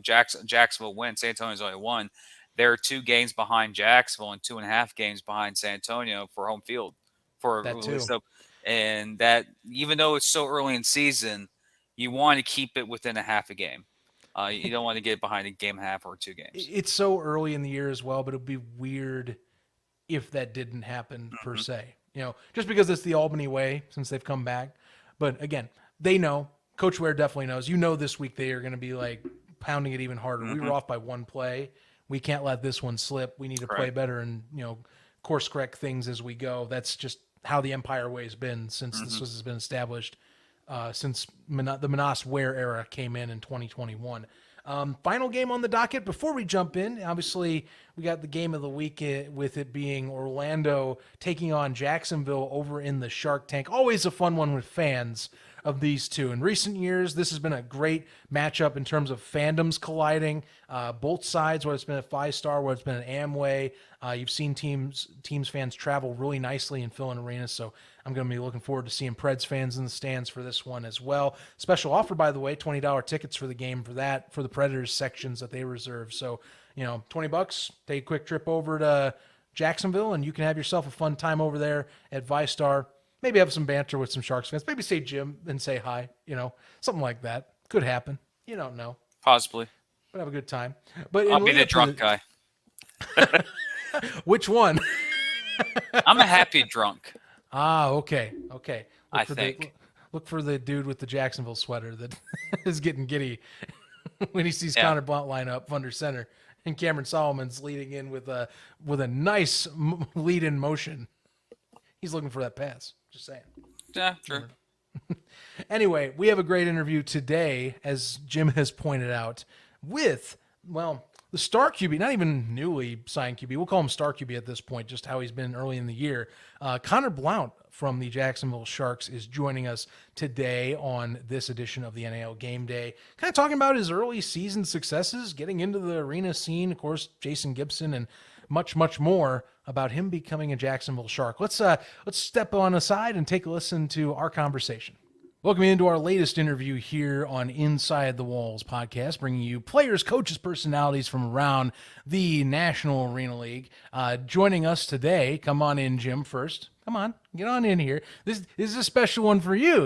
Jacksonville win, San Antonio's only 1. There are 2 games behind Jacksonville and 2.5 games behind San Antonio for home field. For that too. And that, even though it's so early in season, you want to keep it within a half a game. You don't want to get behind a game and a half or 2 games. It's so early in the year as well, but it'd be weird if that didn't happen per se. Just because it's the Albany way since they've come back. But again, they know. Coach Ware definitely knows. This week they are going to be like pounding it even harder. We were off by 1 play. We can't let this one slip. We need to play better and course correct things as we go. That's just how the Empire way has been since this has been established, since the Manas Ware era came in 2021. Final game on the docket before we jump in. Obviously, we got the game of the week with it being Orlando taking on Jacksonville over in the Shark Tank. Always a fun one with fans of these two. In recent years, this has been a great matchup in terms of fandoms colliding. Both sides, whether it's been a 5-star, whether it's been an Amway, you've seen teams fans travel really nicely and fill in arenas. So I'm going to be looking forward to seeing Preds fans in the stands for this one as well. Special offer, by the way, $20 tickets for the game for the Predators sections that they reserve. So, $20, take a quick trip over to Jacksonville and you can have yourself a fun time over there at ViStar. Maybe have some banter with some Sharks fans. Maybe say Jim and say hi, something like that. Could happen. You don't know. Possibly. But have a good time. But I'll be the drunk guy. Which one? I'm a happy drunk. Okay. Look for the dude with the Jacksonville sweater that is getting giddy when he sees Conor Blount line up under center and Cameron Solomon's leading in with a nice lead-in motion. He's looking for that pass. Just saying. Yeah, true. Anyway, we have a great interview today, as Jim has pointed out, with, the star QB, not even newly signed QB. We'll call him star QB at this point, just how he's been early in the year. Conor Blount from the Jacksonville Sharks is joining us today on this edition of the NAL GameDay, kind of talking about his early season successes, getting into the arena scene, of course, Jason Gibson, and much, much more about him becoming a Jacksonville Shark. Let's step on aside and take a listen to our conversation. Welcome into our latest interview here on Inside the Walls podcast, bringing you players, coaches, personalities from around the National Arena League. Joining us today, come on in, Jim, first. Come on, get on in here. This is a special one for you.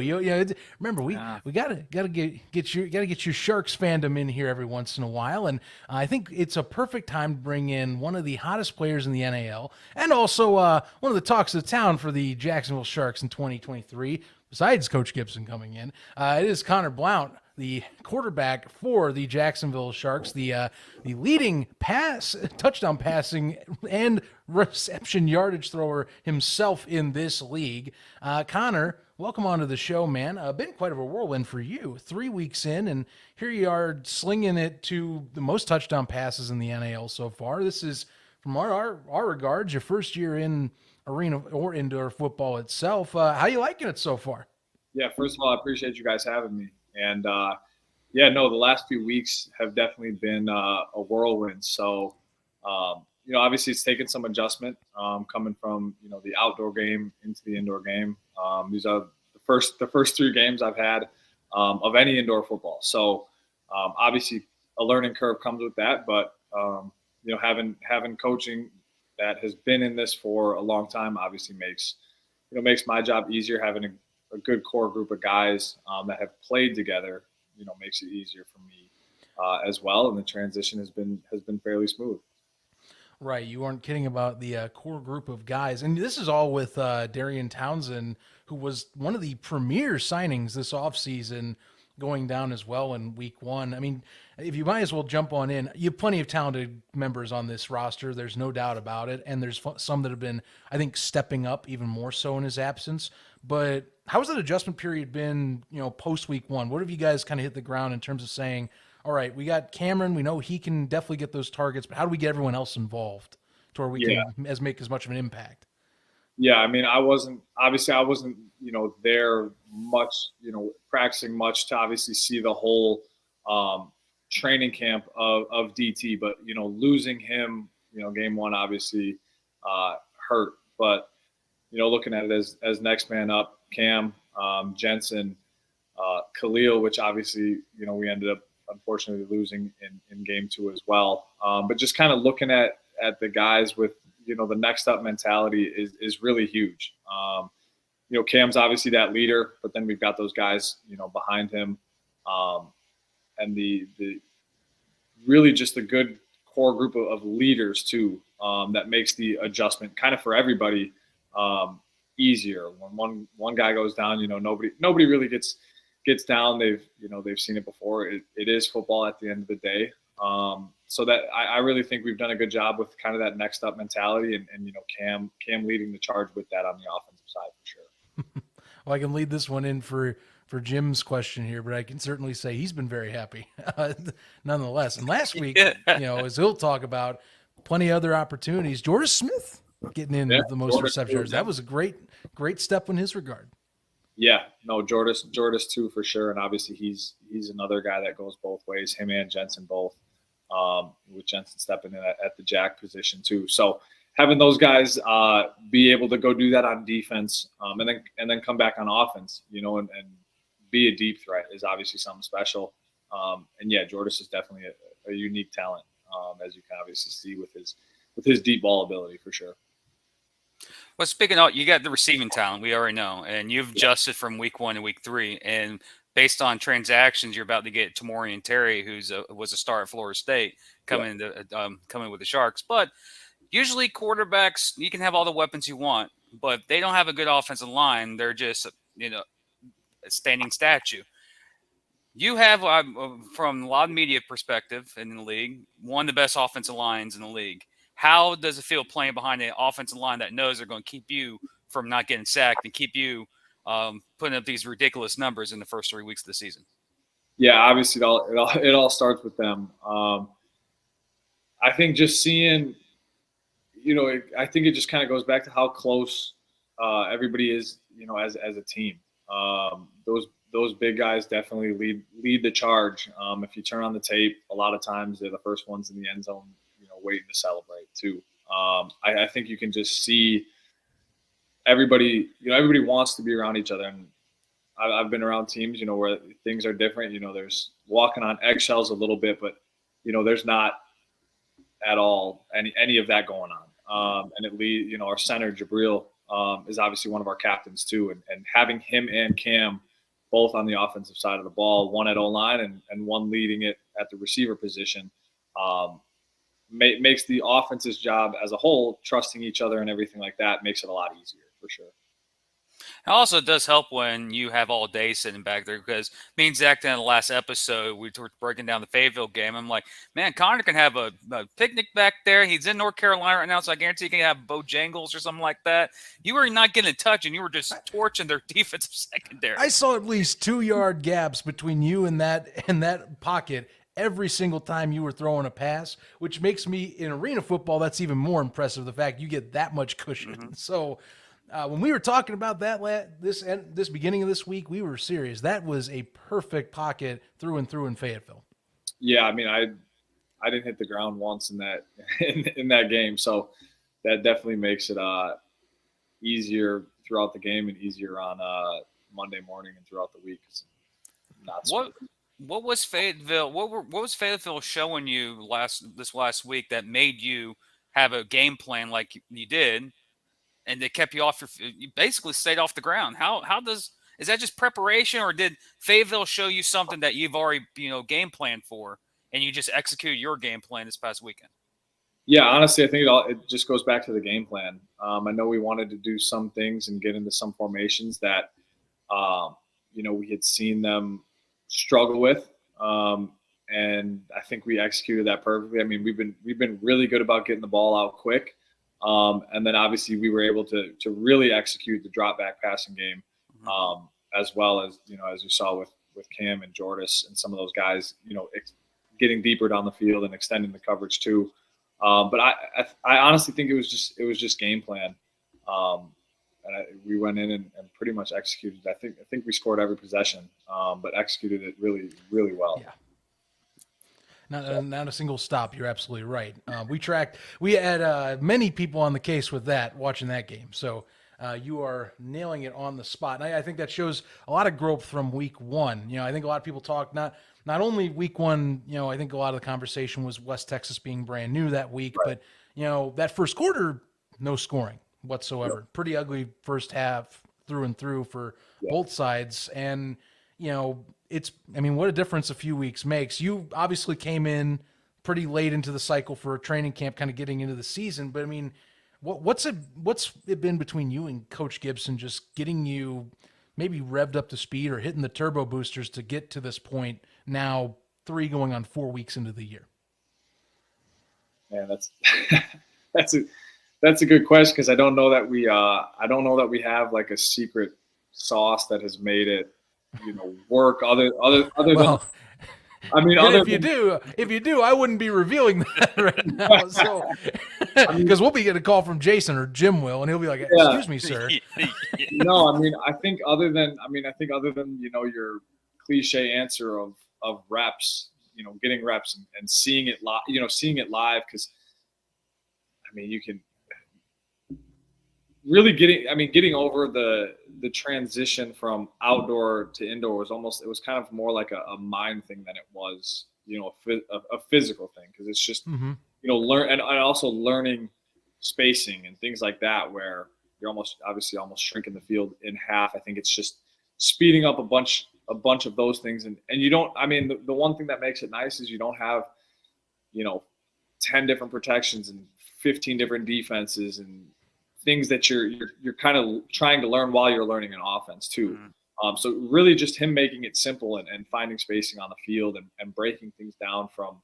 Remember, we gotta get your Sharks fandom in here every once in a while, and I think it's a perfect time to bring in one of the hottest players in the NAL, and also one of the talks of the town for the Jacksonville Sharks in 2023. Besides Coach Gibson coming in, it is Conor Blount, the quarterback for the Jacksonville Sharks, the leading touchdown passing and reception yardage thrower himself in this league. Conor, welcome onto the show, man. Been quite of a whirlwind for you. 3 weeks in, and here you are slinging it to the most touchdown passes in the NAL so far. This is from our regards, your first year in arena or indoor football itself. How you liking it so far? Yeah, first of all, I appreciate you guys having me. And yeah, no, the last few weeks have definitely been a whirlwind. So, obviously it's taken some adjustment coming from, the outdoor game into the indoor game. These are the first 3 games I've had of any indoor football. So, obviously a learning curve comes with that, but having coaching that has been in this for a long time obviously makes my job easier. Having a good core group of guys that have played together, makes it easier for me as well. And the transition has been fairly smooth. Right, you weren't kidding about the core group of guys, and this is all with Darian Townsend, who was one of the premier signings this offseason, going down as well in week 1. I mean, if you might as well jump on in, you have plenty of talented members on this roster. There's no doubt about it, and there's some that have been, I think, stepping up even more so in his absence. But how has that adjustment period been, post week 1? What have you guys kind of hit the ground in terms of saying, all right, we got Cameron, we know he can definitely get those targets, but how do we get everyone else involved to where we can make as much of an impact? Yeah, I mean, I wasn't there much, practicing much to obviously see the whole training camp of DT, but losing him, game 1 obviously hurt. But looking at it as next man up, Cam, Jensen, Khalil, which obviously we ended up unfortunately losing in game 2 as well. But just kind of looking at the guys with the next up mentality is really huge. Cam's obviously that leader, but then we've got those guys behind him, and the really just a good core group of leaders too, that makes the adjustment kind of for everybody easier. When one guy goes down, nobody really gets down. They've seen it before. It is football at the end of the day. So that I really think we've done a good job with kind of that next up mentality, and Cam leading the charge with that on the offensive side for sure. Well, I can lead this one in for Jim's question here, but I can certainly say he's been very happy nonetheless. And last week, as he'll talk about, plenty of other opportunities. Jordan Smith getting in with the most reception yards. That was a great step in his regard. Yeah, no, Jordis too for sure, and obviously he's another guy that goes both ways. Him and Jensen both, with Jensen stepping in at the jack position too. So having those guys be able to go do that on defense, and then come back on offense, and be a deep threat is obviously something special. And yeah, Jordis is definitely a unique talent, as you can obviously see with his deep ball ability for sure. Well, speaking of, you got the receiving talent, we already know, and you've adjusted from week 1 to week 3. And based on transactions, you're about to get Tamorian Terry, was a star at Florida State, coming with the Sharks. But usually quarterbacks, you can have all the weapons you want, but they don't have a good offensive line. They're just, a standing statue. You have, from a lot of media perspective in the league, one of the best offensive lines in the league. How does it feel playing behind an offensive line that knows they're going to keep you from not getting sacked and keep you putting up these ridiculous numbers in the first 3 weeks of the season? Yeah, obviously it all starts with them. I think just seeing, I think it just kind of goes back to how close everybody is, as a team. Those big guys definitely lead the charge. If you turn on the tape, a lot of times they're the first ones in the end zone, waiting to celebrate too. I think you can just see everybody, everybody wants to be around each other. And I've been around teams, where things are different. There's walking on eggshells a little bit, but, there's not at all any of that going on. And it leads, our center, Jabril, is obviously one of our captains too. And having him and Cam both on the offensive side of the ball, one at O-line and one leading it at the receiver position, makes the offense's job as a whole, trusting each other and everything like that, makes it a lot easier for sure. It also does help when you have all day sitting back there, because me and Zach, in the last episode, we were breaking down the Fayetteville game. I'm like, man, Connor can have a picnic back there. He's in North Carolina right now, so I guarantee he can have Bojangles or something like that. You were not getting a touch, and you were just torching their defensive secondary. I saw at least 2-yard gaps between you and that pocket every single time you were throwing a pass, which makes me, in arena football, that's even more impressive, the fact you get that much cushion. So when we were talking about that this beginning of this week, we were serious. That was a perfect pocket through and through in Fayetteville. Yeah, I mean, I didn't hit the ground once in that in that game, so that definitely makes it easier throughout the game and easier on Monday morning and throughout the week. It's not what was Fayetteville? What was Fayetteville showing you this last week that made you have a game plan like you did, and they kept you off you basically stayed off the ground? Is that just preparation, or did Fayetteville show you something that you've already game planned for, and you just executed your game plan this past weekend? Yeah, honestly, I think it just goes back to the game plan. I know we wanted to do some things and get into some formations that we had seen them struggle with, and I think we executed that perfectly. I mean, we've been really good about getting the ball out quick, and then obviously we were able to really execute the drop back passing game, as well as as you saw with Cam and Jordis and some of those guys, getting deeper down the field and extending the coverage too. But I honestly think it was just game plan. We went in and pretty much executed. I think we scored every possession, but executed it really, really well. Yeah. Not a single stop. You're absolutely right. We had many people on the case with that, watching that game. So you are nailing it on the spot. And I think that shows a lot of growth from week one. I think a lot of people talk, not only week one, I think a lot of the conversation was West Texas being brand new that week, Right. but that first quarter, no scoring whatsoever. Yep. Pretty ugly first half through and through for both sides. And, what a difference a few weeks makes. You obviously came in pretty late into the cycle for a training camp, kind of getting into the season. But what's it been between you and Coach Gibson, just getting you maybe revved up to speed or hitting the turbo boosters to get to this point now, 3 going on 4 weeks into the year? Man, that's a good question, because I don't know that we have like a secret sauce that has made it work other Well, than if you do, I wouldn't be revealing that right now. So, because we'll be getting a call from Jason, or Jim will, and he'll be like, "Excuse me, sir." No, I think other than your cliche answer of reps, getting reps and seeing it live, because you can really getting over the transition from outdoor to indoor it was kind of more like a mind thing than it was a physical thing, because it's just learn and also learning spacing and things like that, where you're almost shrinking the field in half. I think it's just speeding up a bunch of those things, and you don't. The one thing that makes it nice is you don't have 10 different protections and 15 different defenses and things that you're kind of trying to learn while you're learning an offense too. So really just him making it simple and finding spacing on the field and breaking things down from,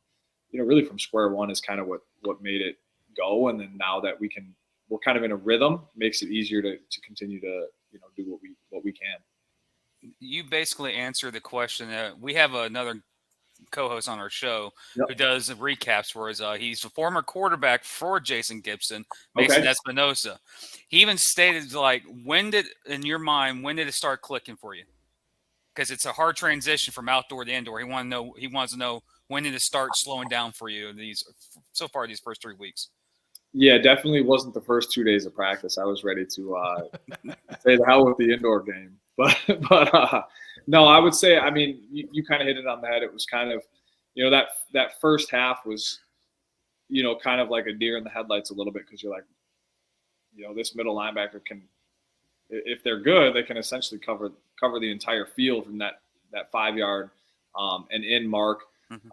really from square one is kind of what made it go. And then now that we're kind of in a rhythm, makes it easier to continue to, do what we can. You basically answered the question. We have another co-host on our show who does recaps for us. He's a former quarterback for Jason Gibson, Mason Espinosa. He even stated, like, when did it start clicking for you? Because it's a hard transition from outdoor to indoor. He wants to know when did it start slowing down for you these first 3 weeks? Yeah, definitely wasn't the first 2 days of practice. I was ready to say the hell with the indoor game. But no, I would say, you kind of hit it on the head. It was kind of, that first half was, kind of like a deer in the headlights a little bit, because you're like, this middle linebacker can, if they're good, they can essentially cover the entire field from that 5 yard and in mark.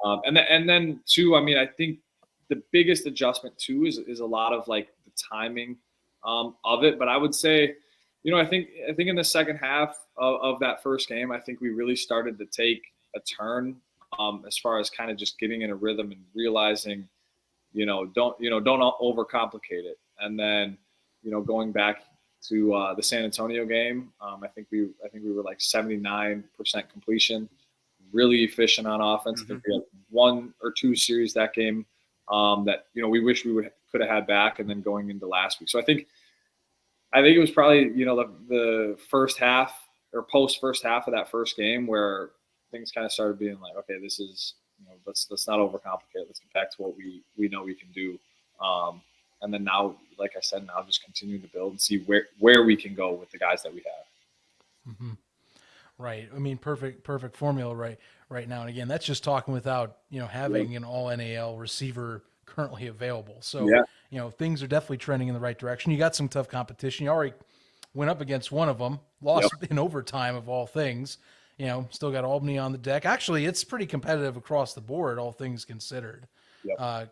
And then too, I think the biggest adjustment too is a lot of like the timing of it. But I would say, I think in the second half of that first game, I think we really started to take a turn as far as kind of just getting in a rhythm and realizing, don't overcomplicate it. And then, going back to the San Antonio game, I think we were like 79% completion, really efficient on offense. I think we had 1 or 2 series that game that we wish we could have had back, and then going into last week. So I think it was probably the first half or post first half of that first game where things kind of started being like, okay, this is let's not overcomplicate. Let's get back to what we know we can do. And then now, like I said, now just continue to build and see where we can go with the guys that we have. Mm-hmm. Right. I mean, perfect formula right now. And again, that's just talking without, having an all NAL receiver currently available. So, things are definitely trending in the right direction. You got some tough competition. You already went up against one of them, lost in overtime of all things. Still got Albany on the deck. Actually, it's pretty competitive across the board, all things considered,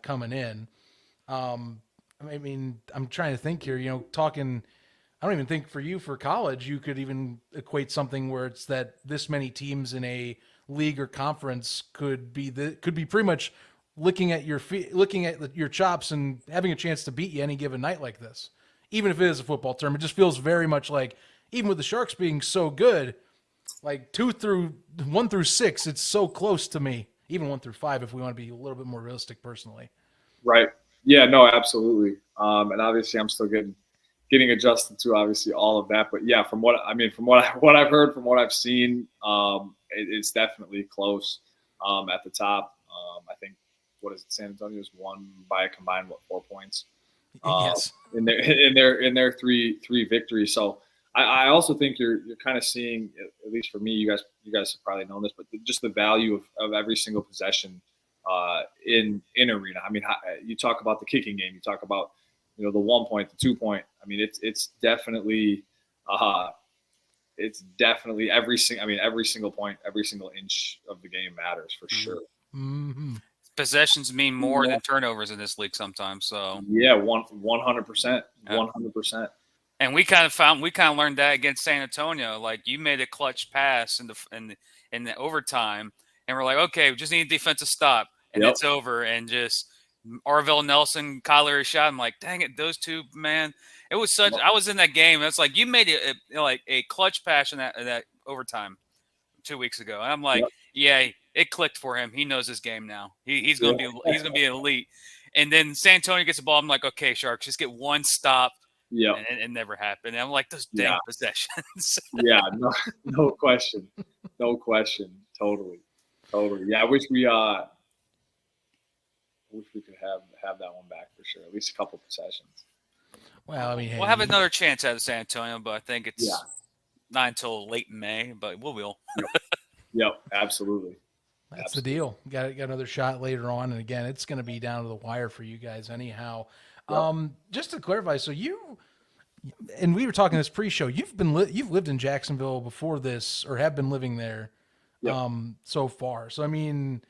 coming in. I mean, I'm trying to think here, talking, I don't even think for college, you could even equate something where it's that this many teams in a league or conference could be pretty much looking at your chops and having a chance to beat you any given night like this. Even if it is a football term, it just feels very much like, even with the Sharks being so good, like 1 through 6, it's so close to me. Even 1 through 5, if we want to be a little bit more realistic personally. Right. Yeah, no, absolutely. And obviously I'm still getting adjusted to obviously all of that. But yeah, from what I've heard, from what I've seen, it's definitely close at the top. I think, what is it? San Antonio's won by a combined 4 points. Yes. In their three victories. So I also think you're kind of seeing, at least for me, you guys have probably known this, but just the value of every single possession in arena. I mean, you talk about the kicking game, you talk about the 1 point, the 2 point. I mean, it's definitely every single point, every single inch of the game matters for sure. Mm-hmm. Possessions mean more than turnovers in this league sometimes. So yeah, 100%, 100%. And we kind of learned that against San Antonio. Like, you made a clutch pass in the overtime, and we're like, okay, we just need a defensive stop, and it's over. And just Arvell Nelson, Kyler shot. I'm like, dang it, those two, man. It was such. I was in that game. It's like, you made a clutch pass in that overtime 2 weeks ago, and I'm like, yeah, it clicked for him. He knows his game now. He's gonna be elite. And then San Antonio gets the ball. I'm like, okay, Sharks, just get one stop. Yeah, and it never happened. And I'm like, those dang possessions. Yeah, no question, totally. Yeah, I wish we could have that one back for sure. At least a couple possessions. Well, I mean, we'll have another chance out of San Antonio, but I think it's not until late May. But we will. Yep, absolutely. That's the deal. Got another shot later on, and again, it's going to be down to the wire for you guys anyhow. Just to clarify, so and we were talking this pre-show, you've lived in Jacksonville before this, or have been living there so far. So I mean,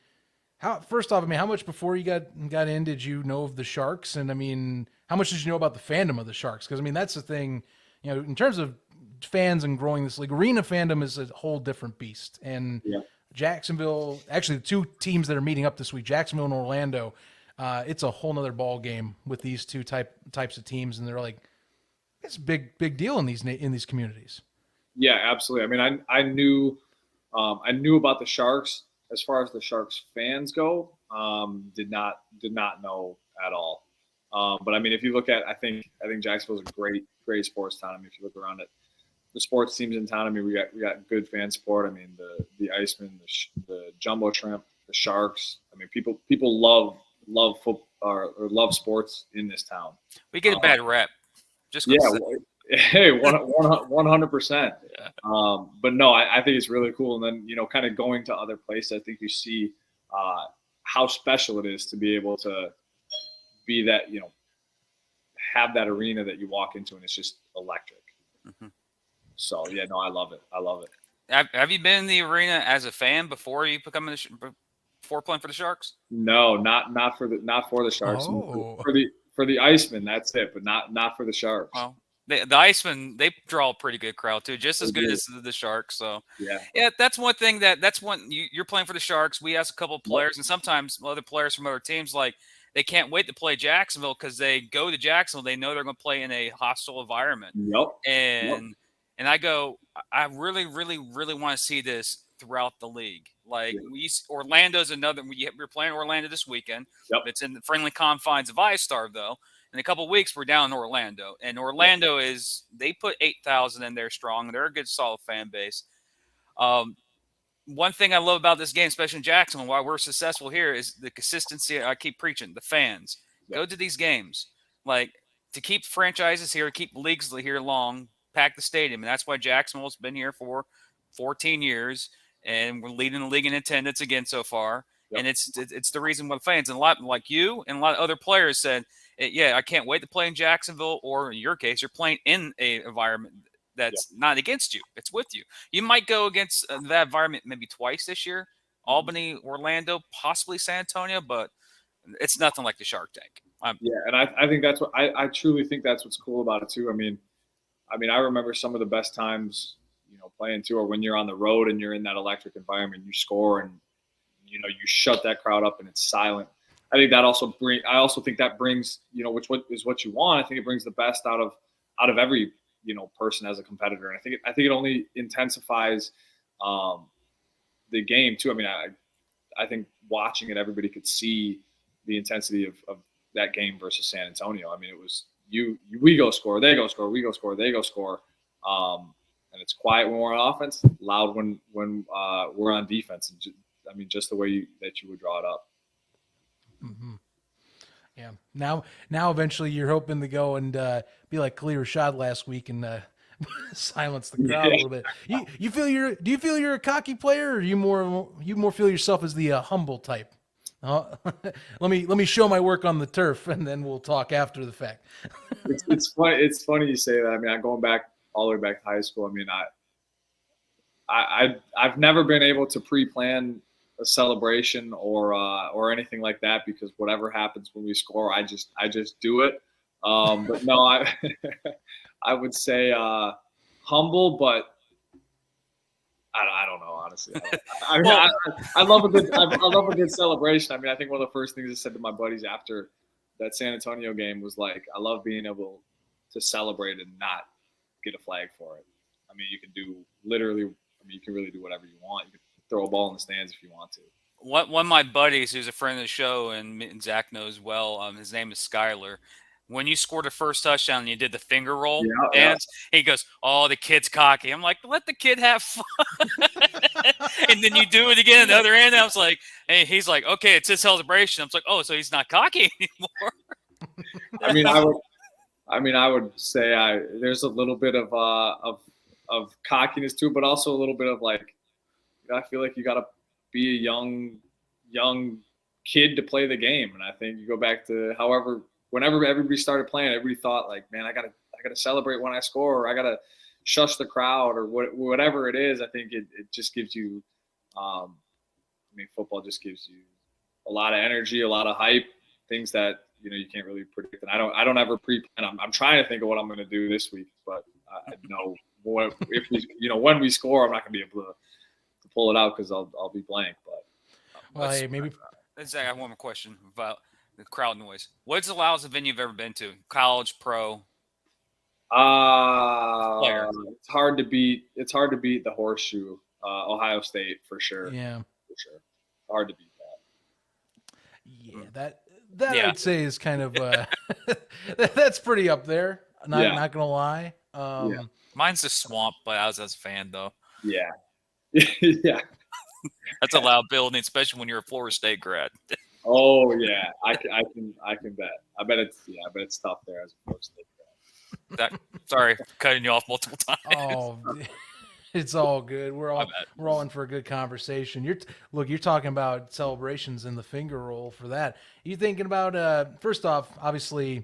how much before you got in did you know of the Sharks, and I mean, how much did you know about the fandom of the Sharks? Because I mean, that's the thing, in terms of fans and growing this league, arena fandom is a whole different beast. And Jacksonville, actually, the two teams that are meeting up this week, Jacksonville and Orlando. It's a whole nother ball game with these two types of teams, and they're like, it's a big deal in these communities. Yeah, absolutely. I mean, I knew about the Sharks. As far as the Sharks fans go, did not know at all. But I mean, if you look at, I think Jacksonville's a great sports town. I mean, if you look around at the sports teams in town, I mean, we got good fan support. I mean, the Icemen, the Jumbo Shrimp, the Sharks. I mean, people love football or love sports in this town. We get a bad rep. Just hey, 100%. But no, I think it's really cool. And then kind of going to other places, I think you see how special it is to be able to be that have that arena that you walk into and it's just electric. Mm-hmm. So yeah, no, I love it. Have you been in the arena as a fan before you before playing for the Sharks? No, not for the Sharks. Oh. For the Icemen, that's it, but not for the Sharks. Well, the Icemen, they draw a pretty good crowd too, just as good as the Sharks. So yeah, that's one thing that's when you're playing for the Sharks. We ask a couple of players, and sometimes other players from other teams, like, they can't wait to play Jacksonville because they go to Jacksonville. They know they're going to play in a hostile environment. And I go, I really, really, really want to see this throughout the league. Like Yeah. Orlando's another. We're playing Orlando this weekend. Yep. It's in the friendly confines of iStar, though. In a couple of weeks, we're down in Orlando, and Orlando they put 8,000 in there strong. They're a good, solid fan base. One thing I love about this game, especially in Jacksonville, why we're successful here, is the consistency. I keep preaching. The fans go to these games, like to keep franchises here, keep leagues here long, pack the stadium, and that's why Jacksonville's been here for 14 years, and we're leading the league in attendance again so far. Yep. And it's the reason why fans and a lot like you and a lot of other players said, "Yeah, I can't wait to play in Jacksonville." Or in your case, you're playing in a environment that's not against you; it's with you. You might go against that environment maybe twice this year: Albany, Orlando, possibly San Antonio, but it's nothing like the Shark Tank. And I think that's what I truly think that's what's cool about it too. I mean, I remember some of the best times, playing too, or when you're on the road and you're in that electric environment, you score and you shut that crowd up and it's silent. I think that also think that brings, which is what you want. I think it brings the best out of every person as a competitor, and I think it only intensifies the game too. I mean, I think watching it, everybody could see the intensity of that game versus San Antonio. I mean, it was we go score, they go score, we go score, they go score, and it's quiet when we're on offense, loud when we're on defense. And just the way that you would draw it up. Mm-hmm. Yeah. Now, eventually, you're hoping to go and be like Khalil Rashad last week and silence the crowd a little bit. Do you feel you're a cocky player, or you more feel yourself as the humble type? Let me show my work on the turf, and then we'll talk after the fact. It's funny. It's funny you say that. I mean, I'm going back all the way back to high school. I mean, I've never been able to pre-plan a celebration or anything like that, because whatever happens when we score, I just do it. But no, I would say humble, but I don't know, honestly. I love a good celebration. I mean, I think one of the first things I said to my buddies after that San Antonio game was like, I love being able to celebrate and not get a flag for it. I mean, you can really do whatever you want. You can throw a ball in the stands if you want to. One of my buddies who's a friend of the show and Zach knows well, his name is Skyler. When you scored the first touchdown and you did the finger roll dance, he goes, "Oh, the kid's cocky." I'm like, let the kid have fun. And then you do it again at the other end. I was like, hey, he's like, okay, it's his celebration. I was like, oh, so he's not cocky anymore. I would say there's a little bit of cockiness too, but also a little bit of like, I feel like you got to be a young kid to play the game. And I think you go back to whenever everybody started playing, everybody thought like, man, I gotta celebrate when I score, or I gotta shush the crowd, or whatever it is. I think it just gives you, football just gives you a lot of energy, a lot of hype, things that you can't really predict. And I don't ever pre-plan. I'm trying to think of what I'm going to do this week, but I know if we, when we score, I'm not going to be able to pull it out because I'll be blank. But hey, maybe. Zach, I have one more question about the crowd noise. What's the loudest event you've ever been to? College, pro? It's hard to beat. It's hard to beat the Horseshoe, Ohio State for sure. Yeah, for sure. Hard to beat that. Yeah, I'd say is kind of that's pretty up there. Not gonna lie. Mine's the Swamp, but I was as a fan though. Yeah, yeah. That's a loud building, especially when you're a Florida State grad. Oh yeah, I can bet. I bet it's tough there as a Florida State grad. Sorry, cutting you off multiple times. Oh, it's all good. We're all in for a good conversation. You're talking about celebrations and the finger roll for that. You thinking about first off, obviously,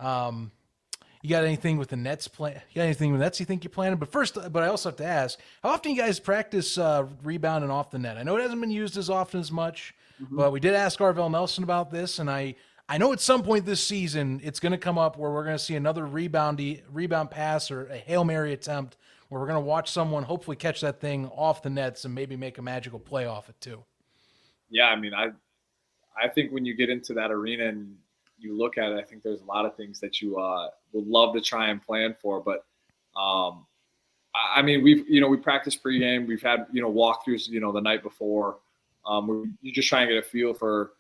you got anything with the Nets plan? You got anything with Nets you think you're planning? But I also have to ask, how often you guys practice rebounding off the net? I know it hasn't been used as often as much, but we did ask Arvell Nelson about this, and I know at some point this season it's going to come up where we're going to see another rebound pass or a Hail Mary attempt where we're going to watch someone hopefully catch that thing off the nets and maybe make a magical play off it too. Yeah, I mean, I think when you get into that arena and you look at it, I think there's a lot of things that you would love to try and plan for. But I mean, we practiced pregame. We've had, walkthroughs, the night before. You just try and get a feel for,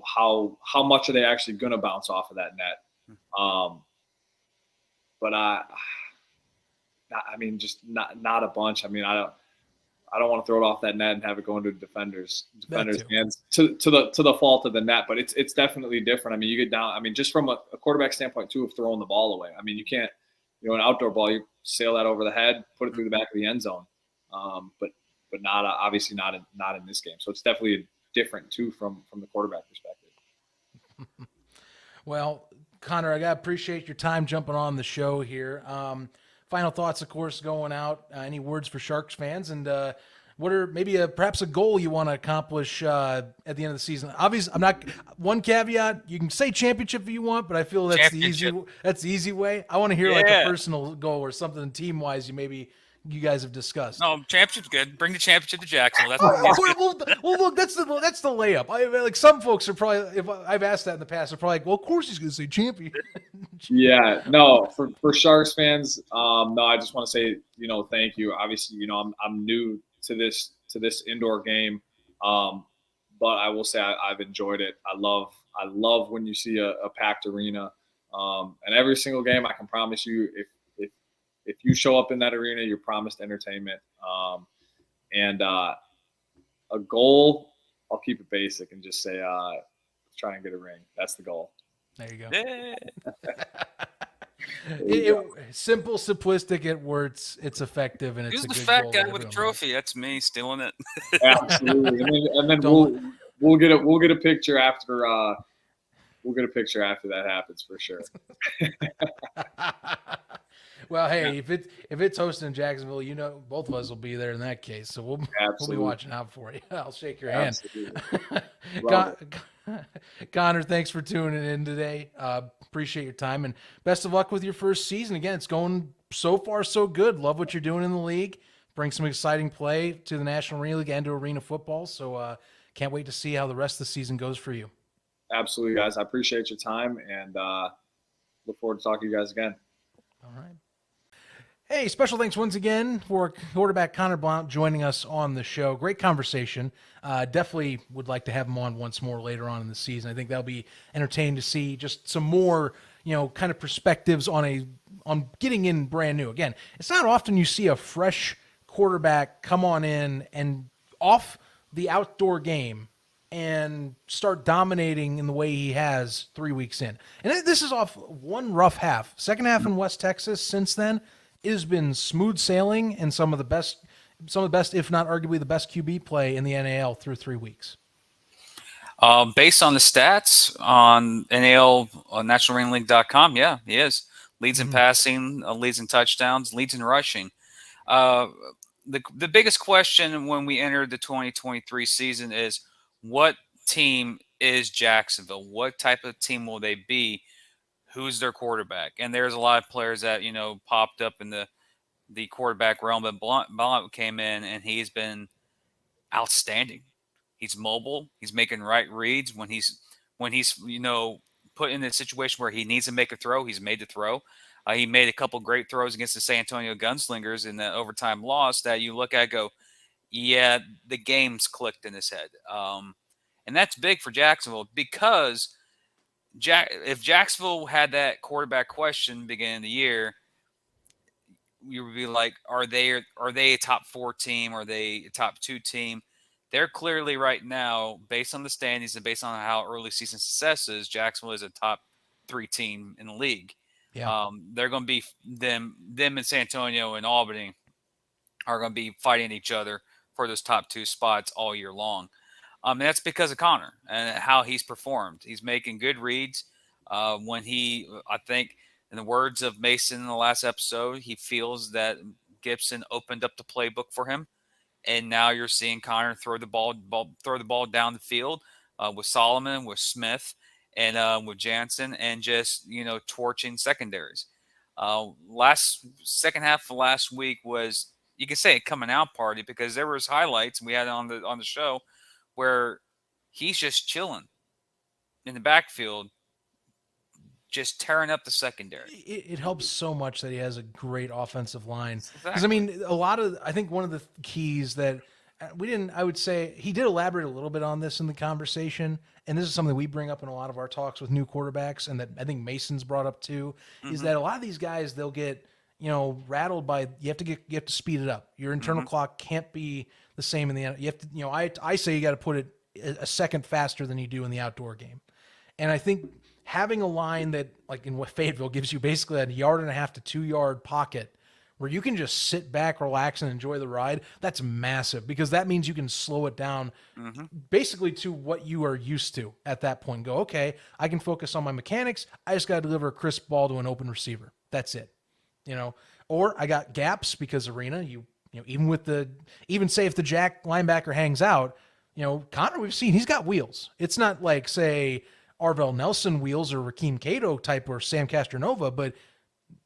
how much are they actually going to bounce off of that net. But I mean, just not a bunch. I mean, I don't want to throw it off that net and have it go into defenders' hands to the fault of the net. But it's definitely different. I mean, you get down. I mean, just from a quarterback standpoint too, of throwing the ball away. I mean, you can't, an outdoor ball, you sail that over the head, put it through the back of the end zone. But not obviously not in this game. So it's definitely different too from the quarterback perspective. Well, Conor, I gotta appreciate your time jumping on the show here. Final thoughts, of course, going out. Any words for Sharks fans, and what are maybe perhaps a goal you want to accomplish at the end of the season? Obviously, I'm not. One caveat: you can say championship if you want, but I feel that's the easy way. I want to hear like a personal goal or something team wise. You guys have discussed. No, championship's good. Bring the championship to Jacksonville. Well, look, that's the layup. Like some folks are probably, if I've asked that in the past, they're probably like, well, of course he's going to say champion. Yeah, no, for Sharks fans, no, I just want to say, thank you. Obviously, I'm new to this indoor game, but I will say I've enjoyed it. I love when you see a packed arena, and every single game. I can promise you, if you show up in that arena, you're promised entertainment. And a goal, I'll keep it basic and just say, try and get a ring. That's the goal. There you go. Yeah. Simple, simplistic. It's effective, and it's Who's a the good fat goal guy that with the everyone trophy? That's me stealing it. Absolutely. And then we'll get a picture after. We'll get a picture after that happens for sure. Well, hey, if it's hosted in Jacksonville, both of us will be there in that case. So we'll be watching out for you. I'll shake your hand. Conor, thanks for tuning in today. Appreciate your time and best of luck with your first season. Again, it's going so far so good. Love what you're doing in the league. Bring some exciting play to the National Arena League and to arena football. So can't wait to see how the rest of the season goes for you. Absolutely, guys. I appreciate your time and look forward to talking to you guys again. All right. Hey, special thanks once again for quarterback Conor Blount joining us on the show. Great conversation. Definitely would like to have him on once more later on in the season. I think that'll be entertaining to see just some more, kind of perspectives on getting in brand new. Again, it's not often you see a fresh quarterback come on in and off the outdoor game and start dominating in the way he has 3 weeks in. And this is off one rough half. Second half in West Texas since then, it has been smooth sailing and some of the best, if not arguably the best QB play in the NAL through 3 weeks. Based on the stats on NAL NationalArenaLeague.com, yeah, he is. Leads in passing, leads in touchdowns, leads in rushing. The biggest question when we enter the 2023 season is, what team is Jacksonville? What type of team will they be? Who's their quarterback? And there's a lot of players that, popped up in the quarterback realm, but Blount came in and he's been outstanding. He's mobile. He's making right reads when he's put in a situation where he needs to make a throw. He's made the throw. He made a couple great throws against the San Antonio Gunslingers in the overtime loss that you look at and go, yeah, the game's clicked in his head. And that's big for Jacksonville because if Jacksonville had that quarterback question beginning of the year, you would be like, are they a top 4 team? Are they a top 2 team? They're clearly right now, based on the standings and based on how early season success is, Jacksonville is a top 3 team in the league. Yeah. They're going to be them in San Antonio and Albany are going to be fighting each other for those top 2 spots all year long. And that's because of Conor and how he's performed. He's making good reads. I think, in the words of Mason in the last episode, he feels that Gibson opened up the playbook for him. And now you're seeing Conor throw the ball down the field with Solomon, with Smith, and with Jansen, and just torching secondaries. Second half of last week was, you can say, a coming out party because there was highlights we had on the show where he's just chilling in the backfield, just tearing up the secondary. It helps so much that he has a great offensive line. Because, Exactly. I mean, I think one of the keys that I would say he did elaborate a little bit on this in the conversation. And this is something we bring up in a lot of our talks with new quarterbacks. And that I think Mason's brought up too, is that a lot of these guys, they'll get, rattled by, you have to speed it up. Your internal clock can't be the same in the, you have to, I say you got to put it a second faster than you do in the outdoor game. And I think having a line that, like in Fayetteville, gives you basically a 1.5 to 2 yard pocket where you can just sit back, relax, and enjoy the ride, that's massive, because that means you can slow it down basically to what you are used to at that point. Go, okay, I can focus on my mechanics. I just got to deliver a crisp ball to an open receiver. That's it. Or I got gaps because arena, even say if the jack linebacker hangs out, Conor, we've seen he's got wheels. It's not like, say, Arvell Nelson wheels or Rakeem Cato type or Sam Castronova, but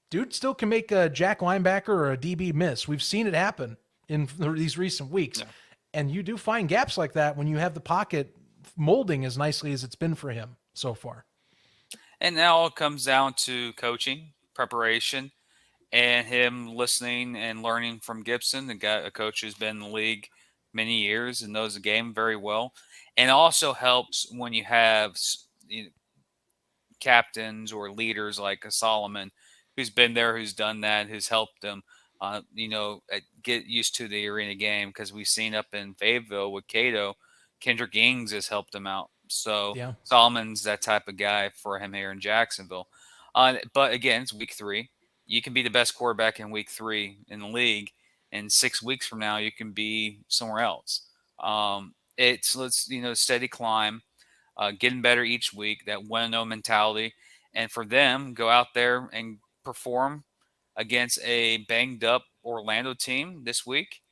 dude still can make a jack linebacker or a DB miss. We've seen it happen in these recent weeks. Yeah. And you do find gaps like that when you have the pocket molding as nicely as it's been for him so far. And now it comes down to coaching, preparation, and him listening and learning from Gibson, a coach who's been in the league many years and knows the game very well. And also helps when you have captains or leaders like a Solomon who's been there, who's done that, who's helped them, get used to the arena game, because we've seen up in Fayetteville with Cato, Kendrick Ings has helped him out. So yeah. Solomon's that type of guy for him here in Jacksonville. But again, it's week 3. You can be the best quarterback in week 3 in the league, and 6 weeks from now you can be somewhere else. It's steady climb, getting better each week, that win-no mentality, and for them, go out there and perform against a banged-up Orlando team this week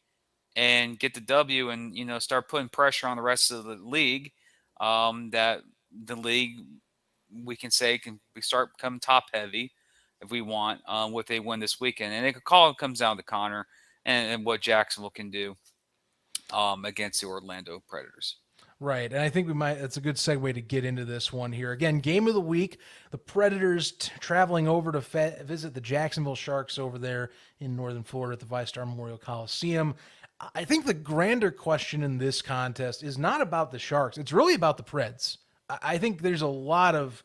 and get the W, and start putting pressure on the rest of the league. That the league, we can say, we start becoming top-heavy if we want, with a win this weekend, and it comes down to Conor and what Jacksonville can do against the Orlando Predators. Right, and I think that's a good segue to get into this one here. Again, game of the week, the Predators traveling over to visit the Jacksonville Sharks over there in northern Florida at the VyStar Memorial Coliseum. I think the grander question in this contest is not about the Sharks. It's really about the Preds. I think there's a lot of,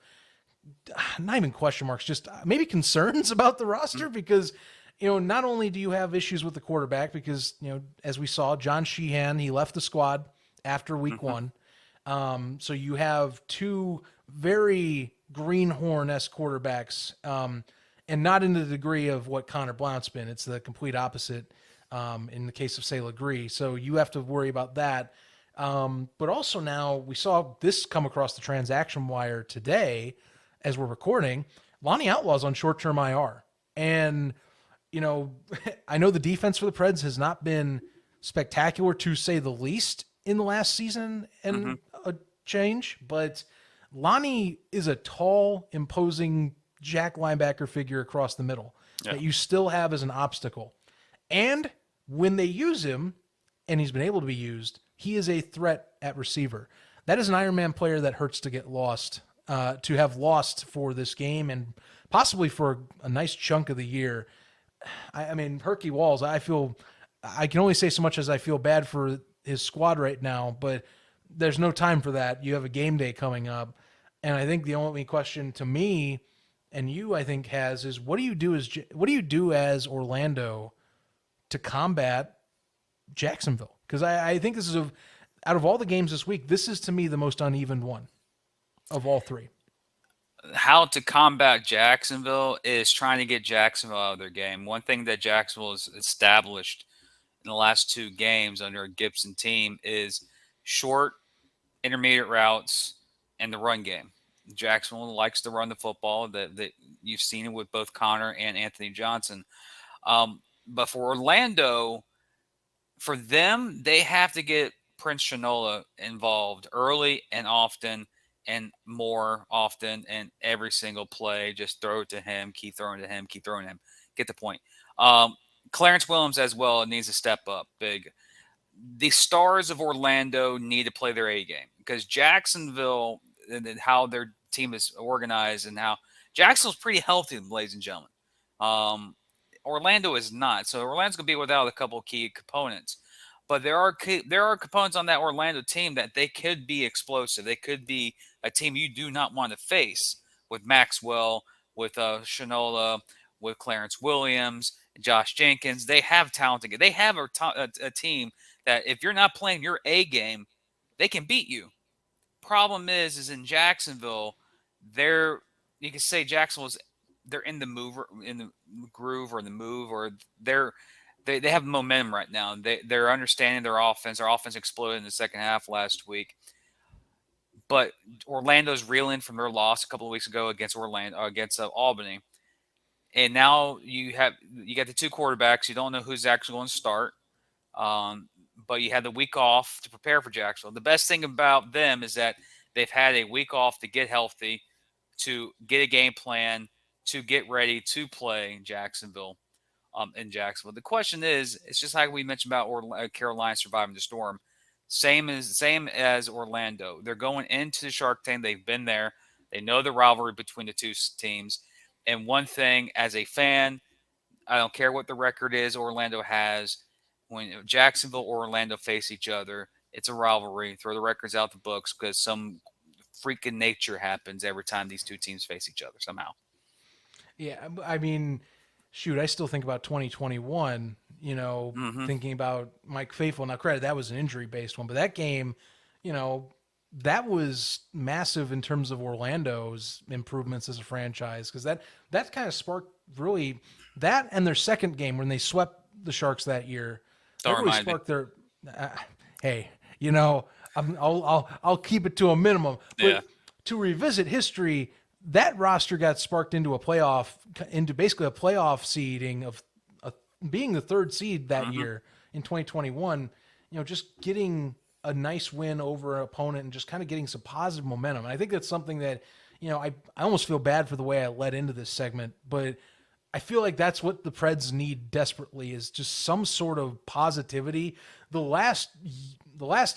not even question marks, just maybe concerns about the roster, because not only do you have issues with the quarterback, because, as we saw, John Sheehan, he left the squad after week 1. So you have 2 very greenhorn-esque quarterbacks, and not in the degree of what Conor Blount's been. It's the complete opposite in the case of, say, Legree. So you have to worry about that. But also now we saw this come across the transaction wire today as we're recording. Lonnie Outlaw's on short-term IR. And, I know the defense for the Preds has not been spectacular, to say the least, in the last season and a change, but Lonnie is a tall, imposing jack linebacker figure across the middle that you still have as an obstacle. And when they use him, and he's been able to be used, he is a threat at receiver. That is an Ironman player that hurts to get lost, to have lost for this game and possibly for a nice chunk of the year. I mean, Herky Walls, I can only say so much as I feel bad for his squad right now, but there's no time for that. You have a game day coming up. And I think the only question to me and you, I think, is what do you do as Orlando to combat Jacksonville? Because I think this is out of all the games this week, this is to me the most uneven one of all 3. How to combat Jacksonville is trying to get Jacksonville out of their game. One thing that Jacksonville has established in the last 2 games under a Gibson team is short, intermediate routes and the run game. Jacksonville likes to run the football. That you've seen it with both Conor and Anthony Johnson. But for Orlando, for them, they have to get Prince Shinola involved early and often, and more often, and every single play. Just throw it to him, keep throwing to him, keep throwing to him. Get the point. Clarence Williams as well needs to step up big. The stars of Orlando need to play their A game, because Jacksonville and how their team is organized and how Jacksonville's pretty healthy, ladies and gentlemen. Orlando is not. So Orlando's going to be without a couple of key components. But there are components on that Orlando team that they could be explosive. They could be a team you do not want to face with Maxwell, with Shinola, with Clarence Williams, Josh Jenkins. They have talented. They have a team that if you're not playing your A game, they can beat you. Problem is in Jacksonville, you can say they're in the groove or the move, or they have momentum right now. They're understanding their offense. Their offense exploded in the second half last week. But Orlando's reeling from their loss a couple of weeks ago against Albany. And now you got the two quarterbacks. You don't know who's actually going to start. But you had the week off to prepare for Jacksonville. The best thing about them is that they've had a week off to get healthy, to get a game plan, to get ready to play Jacksonville. In Jacksonville, the question is, it's just like we mentioned about Carolina surviving the storm. Same as Orlando. They're going into the Shark Tank. They've been there. They know the rivalry between the two teams. And one thing, as a fan, I don't care what the record is Orlando has. When Jacksonville or Orlando face each other, it's a rivalry. Throw the records out the books because some freaking nature happens every time these two teams face each other somehow. Yeah, I mean, shoot, I still think about 2021, thinking about Mike Faithful. Now, credit, that was an injury-based one, but that game, that was massive in terms of Orlando's improvements as a franchise, because that kind of sparked really that, and their second game when they swept the Sharks that year. That really sparked their. Hey, I'll keep it to a minimum. But to revisit history, that roster got sparked into basically a playoff seeding of being the third seed that year in 2021. Just getting a nice win over an opponent and just kind of getting some positive momentum. And I think that's something that, I almost feel bad for the way I led into this segment, but I feel like that's what the Preds need desperately, is just some sort of positivity. The last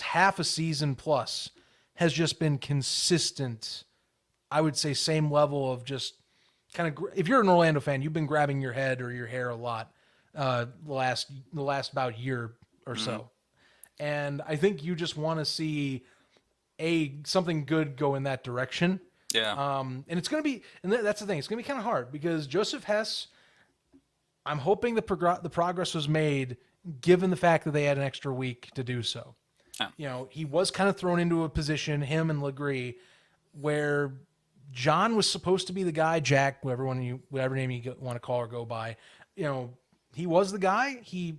half a season plus has just been consistent. I would say same level of just kind of, if you're an Orlando fan, you've been grabbing your head or your hair a lot the last about year or so. And I think you just want to see something good go in that direction. Yeah. And it's going to be, and that's the thing, it's going to be kind of hard because Joseph Hess, I'm hoping the progress was made given the fact that they had an extra week to do so. Oh. He was kind of thrown into a position, him and Legree, where John was supposed to be the guy, Jack, whatever name you want to call or go by. He was the guy. He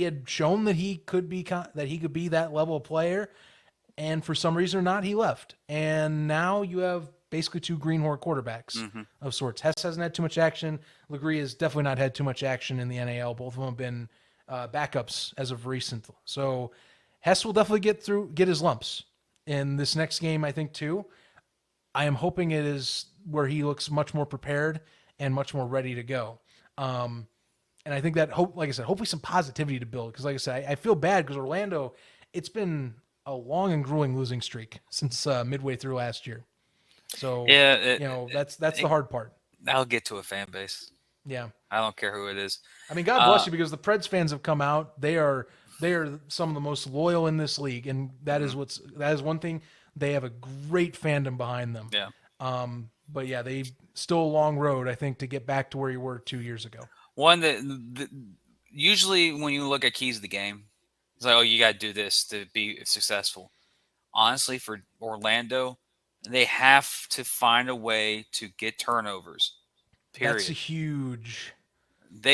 had shown that he could be that level of player, and for some reason or not, he left. And now you have basically two greenhorn quarterbacks of sorts. Hess hasn't had too much action. Legree has definitely not had too much action in the NAL. Both of them have been backups as of recent. So Hess will definitely get his lumps in this next game, I think, too. I am hoping it is where he looks much more prepared and much more ready to go. And I think that, like I said, hopefully some positivity to build. Because like I said, I feel bad because Orlando, it's been a long and grueling losing streak since midway through last year. So, that's the hard part. I'll get to a fan base. Yeah. I don't care who it is. I mean, God bless you, because the Preds fans have come out. They are some of the most loyal in this league. And that is one thing. They have a great fandom behind them. Yeah. But yeah, they still a long road, I think, to get back to where you were 2 years ago. One that usually when you look at keys of the game, it's like, oh, you got to do this to be successful. Honestly, for Orlando, they have to find a way to get turnovers. Period. That's huge.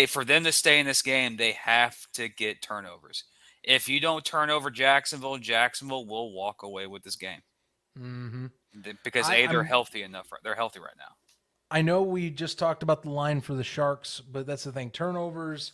For them to stay in this game, they have to get turnovers. If you don't turn over Jacksonville will walk away with this game. Mm-hmm. Because they're healthy enough. They're healthy right now. I know we just talked about the line for the Sharks, but that's the thing. Turnovers,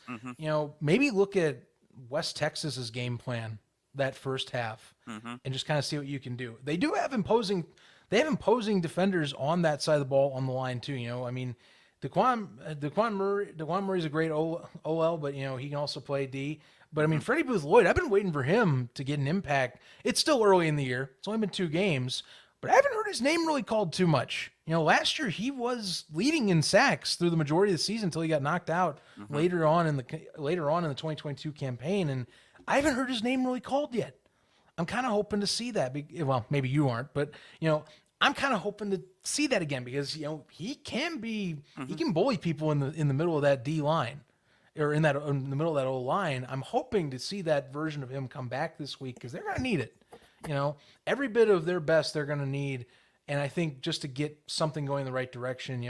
maybe look at West Texas's game plan that first half and just kind of see what you can do. They do have imposing defenders on that side of the ball on the line too. I mean, DeQuan Murray's a great OL, but he can also play D. But I mean, Freddie Booth Lloyd, I've been waiting for him to get an impact. It's still early in the year. It's only been 2 games, but I haven't heard his name really called too much last year he was leading in sacks through the majority of the season until he got knocked out later on in the 2022 campaign, and I haven't heard his name really called yet. I'm kind of hoping to see that. Well, maybe you aren't, but I'm kind of hoping to see that again because he can bully people in the middle of that D line, or in the middle of that O line. I'm hoping to see that version of him come back this week because they're gonna need it. Every bit of their best they're gonna need. And I think just to get something going in the right direction,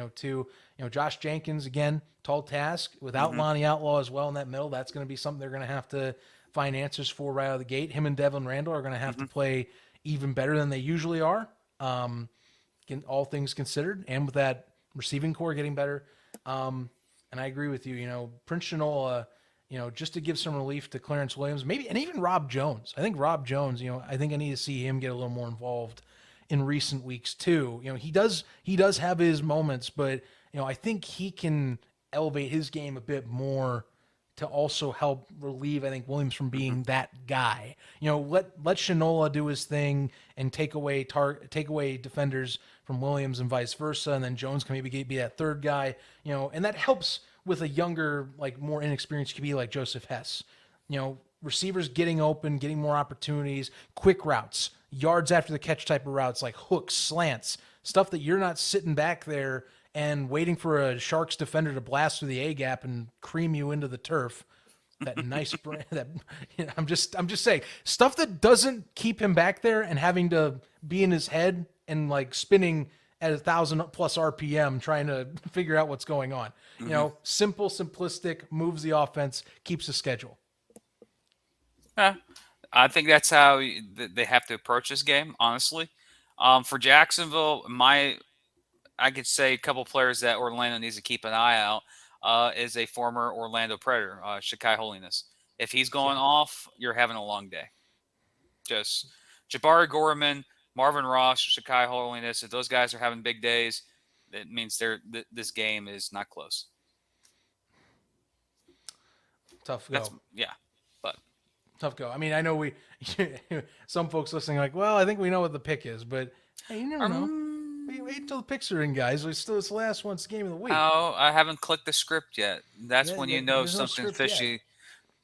Josh Jenkins, again, tall task without Lonnie Outlaw as well in that middle. That's going to be something they're going to have to find answers for right out of the gate. Him and Devin Randall are going to have to play even better than they usually are, all things considered. And with that receiving core getting better. And I agree with you, Prince Shinola, just to give some relief to Clarence Williams, maybe, and even Rob Jones. I think Rob Jones, I think I need to see him get a little more involved in recent weeks too. He does have his moments, but I think he can elevate his game a bit more to also help relieve, I think, Williams from being that guy. Let Shinola do his thing and take away defenders from Williams and vice versa, and then Jones can maybe be that third guy. And that helps with a younger, more inexperienced QB like Joseph Hess. Receivers getting open, getting more opportunities, quick routes, yards after the catch type of routes like hooks, slants, stuff that you're not sitting back there and waiting for a Sharks defender to blast through the A gap and cream you into the turf. That nice brand that I'm just saying stuff that doesn't keep him back there and having to be in his head and spinning at 1,000+ RPM trying to figure out what's going on. Simple, simplistic, moves the offense, keeps the schedule. Yeah, I think that's how they have to approach this game, honestly. For Jacksonville, I could say a couple players that Orlando needs to keep an eye out is a former Orlando Predator, Shakai Holiness. If he's going off, you're having a long day. Just Jabari Gorman, Marvin Ross, Shakai Holiness, if those guys are having big days, it means this game is not close. Tough go. But tough go. I mean, I know some folks listening are like, well, I think we know what the pick is, but hey, you never know. Wait until the picks are in, guys. It's the last one's game of the week. Oh, I haven't clicked the script yet. That's when you know something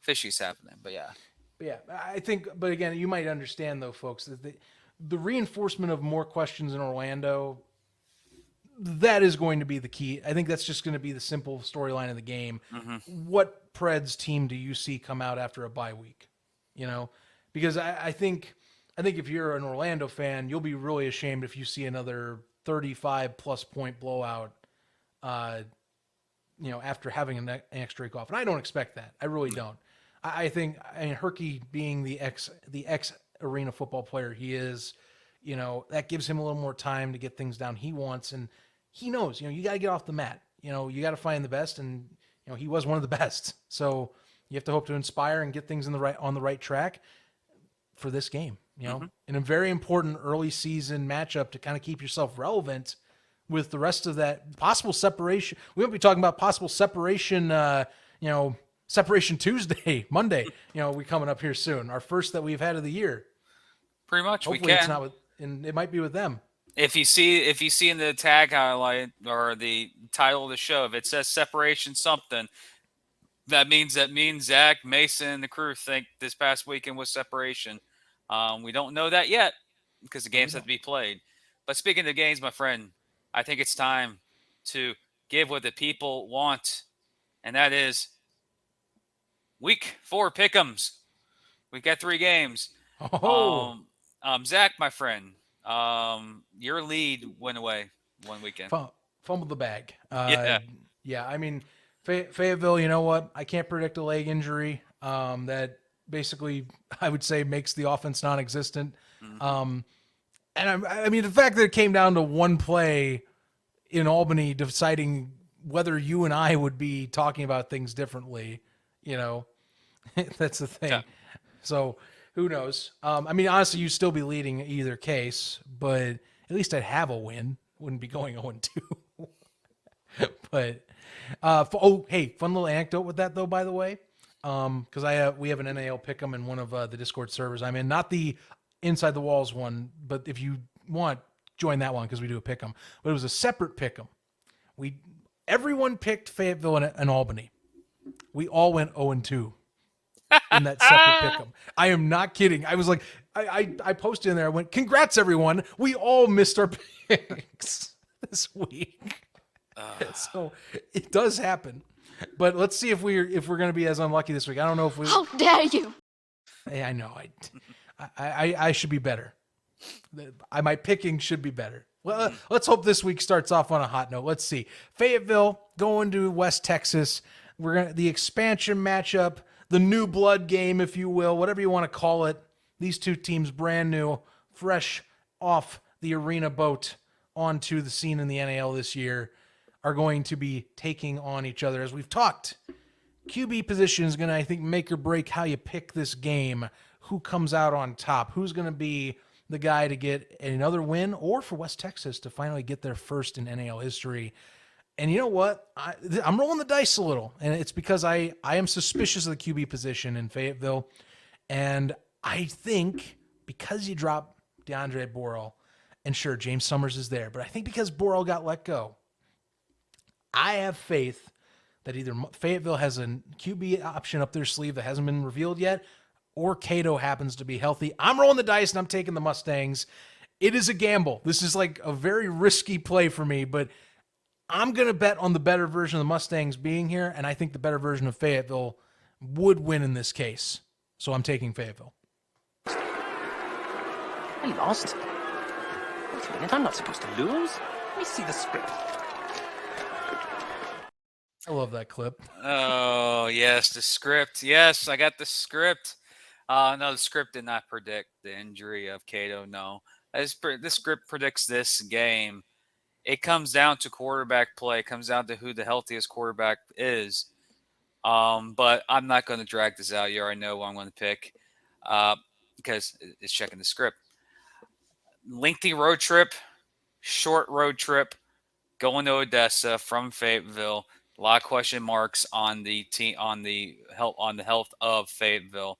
fishy's happening. But yeah, I think. But again, you might understand though, folks, that the reinforcement of more questions in Orlando, that is going to be the key. I think that's just going to be the simple storyline of the game. What Preds team do you see come out after a bye week? Because I think if you're an Orlando fan, you'll be really ashamed if you see another 35+ point blowout, after having an extra week off. And I don't expect that. I really don't. I think Herky being the ex arena football player he is, that gives him a little more time to get things down he wants. And he knows, you got to get off the mat. You got to find the best. And, he was one of the best. So you have to hope to inspire and get things on the right track for this game. In a very important early season matchup to kind of keep yourself relevant with the rest of that possible separation. We won't be talking about possible separation, Separation Tuesday, Monday. We coming up here soon. Our first that we've had of the year. Pretty much. Hopefully it's not and it might be with them. If you see in the tag highlight or the title of the show, if it says separation something, that means Zach, Mason, and the crew think this past weekend was separation. We don't know that yet because the games have to be played. But speaking of the games, my friend, I think it's time to give what the people want, and that is Week 4 pick'ems. We've got 3 games. Zach, my friend, your lead went away one weekend. Fumbled the bag. Yeah. I mean, Fayetteville, you know what? I can't predict a leg injury. That basically, I would say, makes the offense non-existent. And I mean, the fact that it came down to one play in Albany deciding whether you and I would be talking about things differently, that's the thing. Yeah. So who knows? I mean, honestly, you'd still be leading either case, but at least I'd have a win. Wouldn't be going 0-2. But, hey, fun little anecdote with that though, by the way. Because we have an NAL pick'em in one of the Discord servers I'm in, not the Inside the Walls one, but if you want, join that one because we do a pick 'em. But it was a separate pick 'em. Everyone picked Fayetteville and Albany. We all went 0-2 in that separate pick 'em. I am not kidding. I was like, I posted in there. I went, congrats everyone. We all missed our picks this week. So it does happen. But let's see if we're going to be as unlucky this week. I don't know if we. How dare you? Hey, I know. I should be better. My picking should be better. Well, let's hope this week starts off on a hot note. Let's see. Fayetteville going to West Texas. The expansion matchup, the new blood game, if you will, whatever you want to call it. These two teams, brand new, fresh off the arena boat onto the scene in the NAL this year, are going to be taking on each other. As we've talked, QB position is going to, I think, make or break how you pick this game, who comes out on top, who's going to be the guy to get another win, or for West Texas to finally get their first in NAL history. And you know what? I'm rolling the dice a little, and it's because I am suspicious of the QB position in Fayetteville. And I think because you drop DeAndre Borrell, and sure, James Summers is there, but I think because Borrell got let go, I have faith that either Fayetteville has a QB option up their sleeve that hasn't been revealed yet, or Cato happens to be healthy. I'm rolling the dice and I'm taking the Mustangs. It is a gamble. This is like a very risky play for me, but I'm going to bet on the better version of the Mustangs being here, and I think the better version of Fayetteville would win in this case. So I'm taking Fayetteville. I lost. Wait a minute, I'm not supposed to lose. Let me see the script. I love that clip. Oh, yes, the script. Yes, I got the script. No, the script did not predict the injury of Cato, no. This script predicts this game. It comes down to quarterback play. It comes down to who the healthiest quarterback is. But I'm not going to drag this out. You already know what I'm going to pick because it's checking the script. Lengthy road trip, short road trip, going to Odessa from Fayetteville. A lot of question marks on the team, on the health of Fayetteville.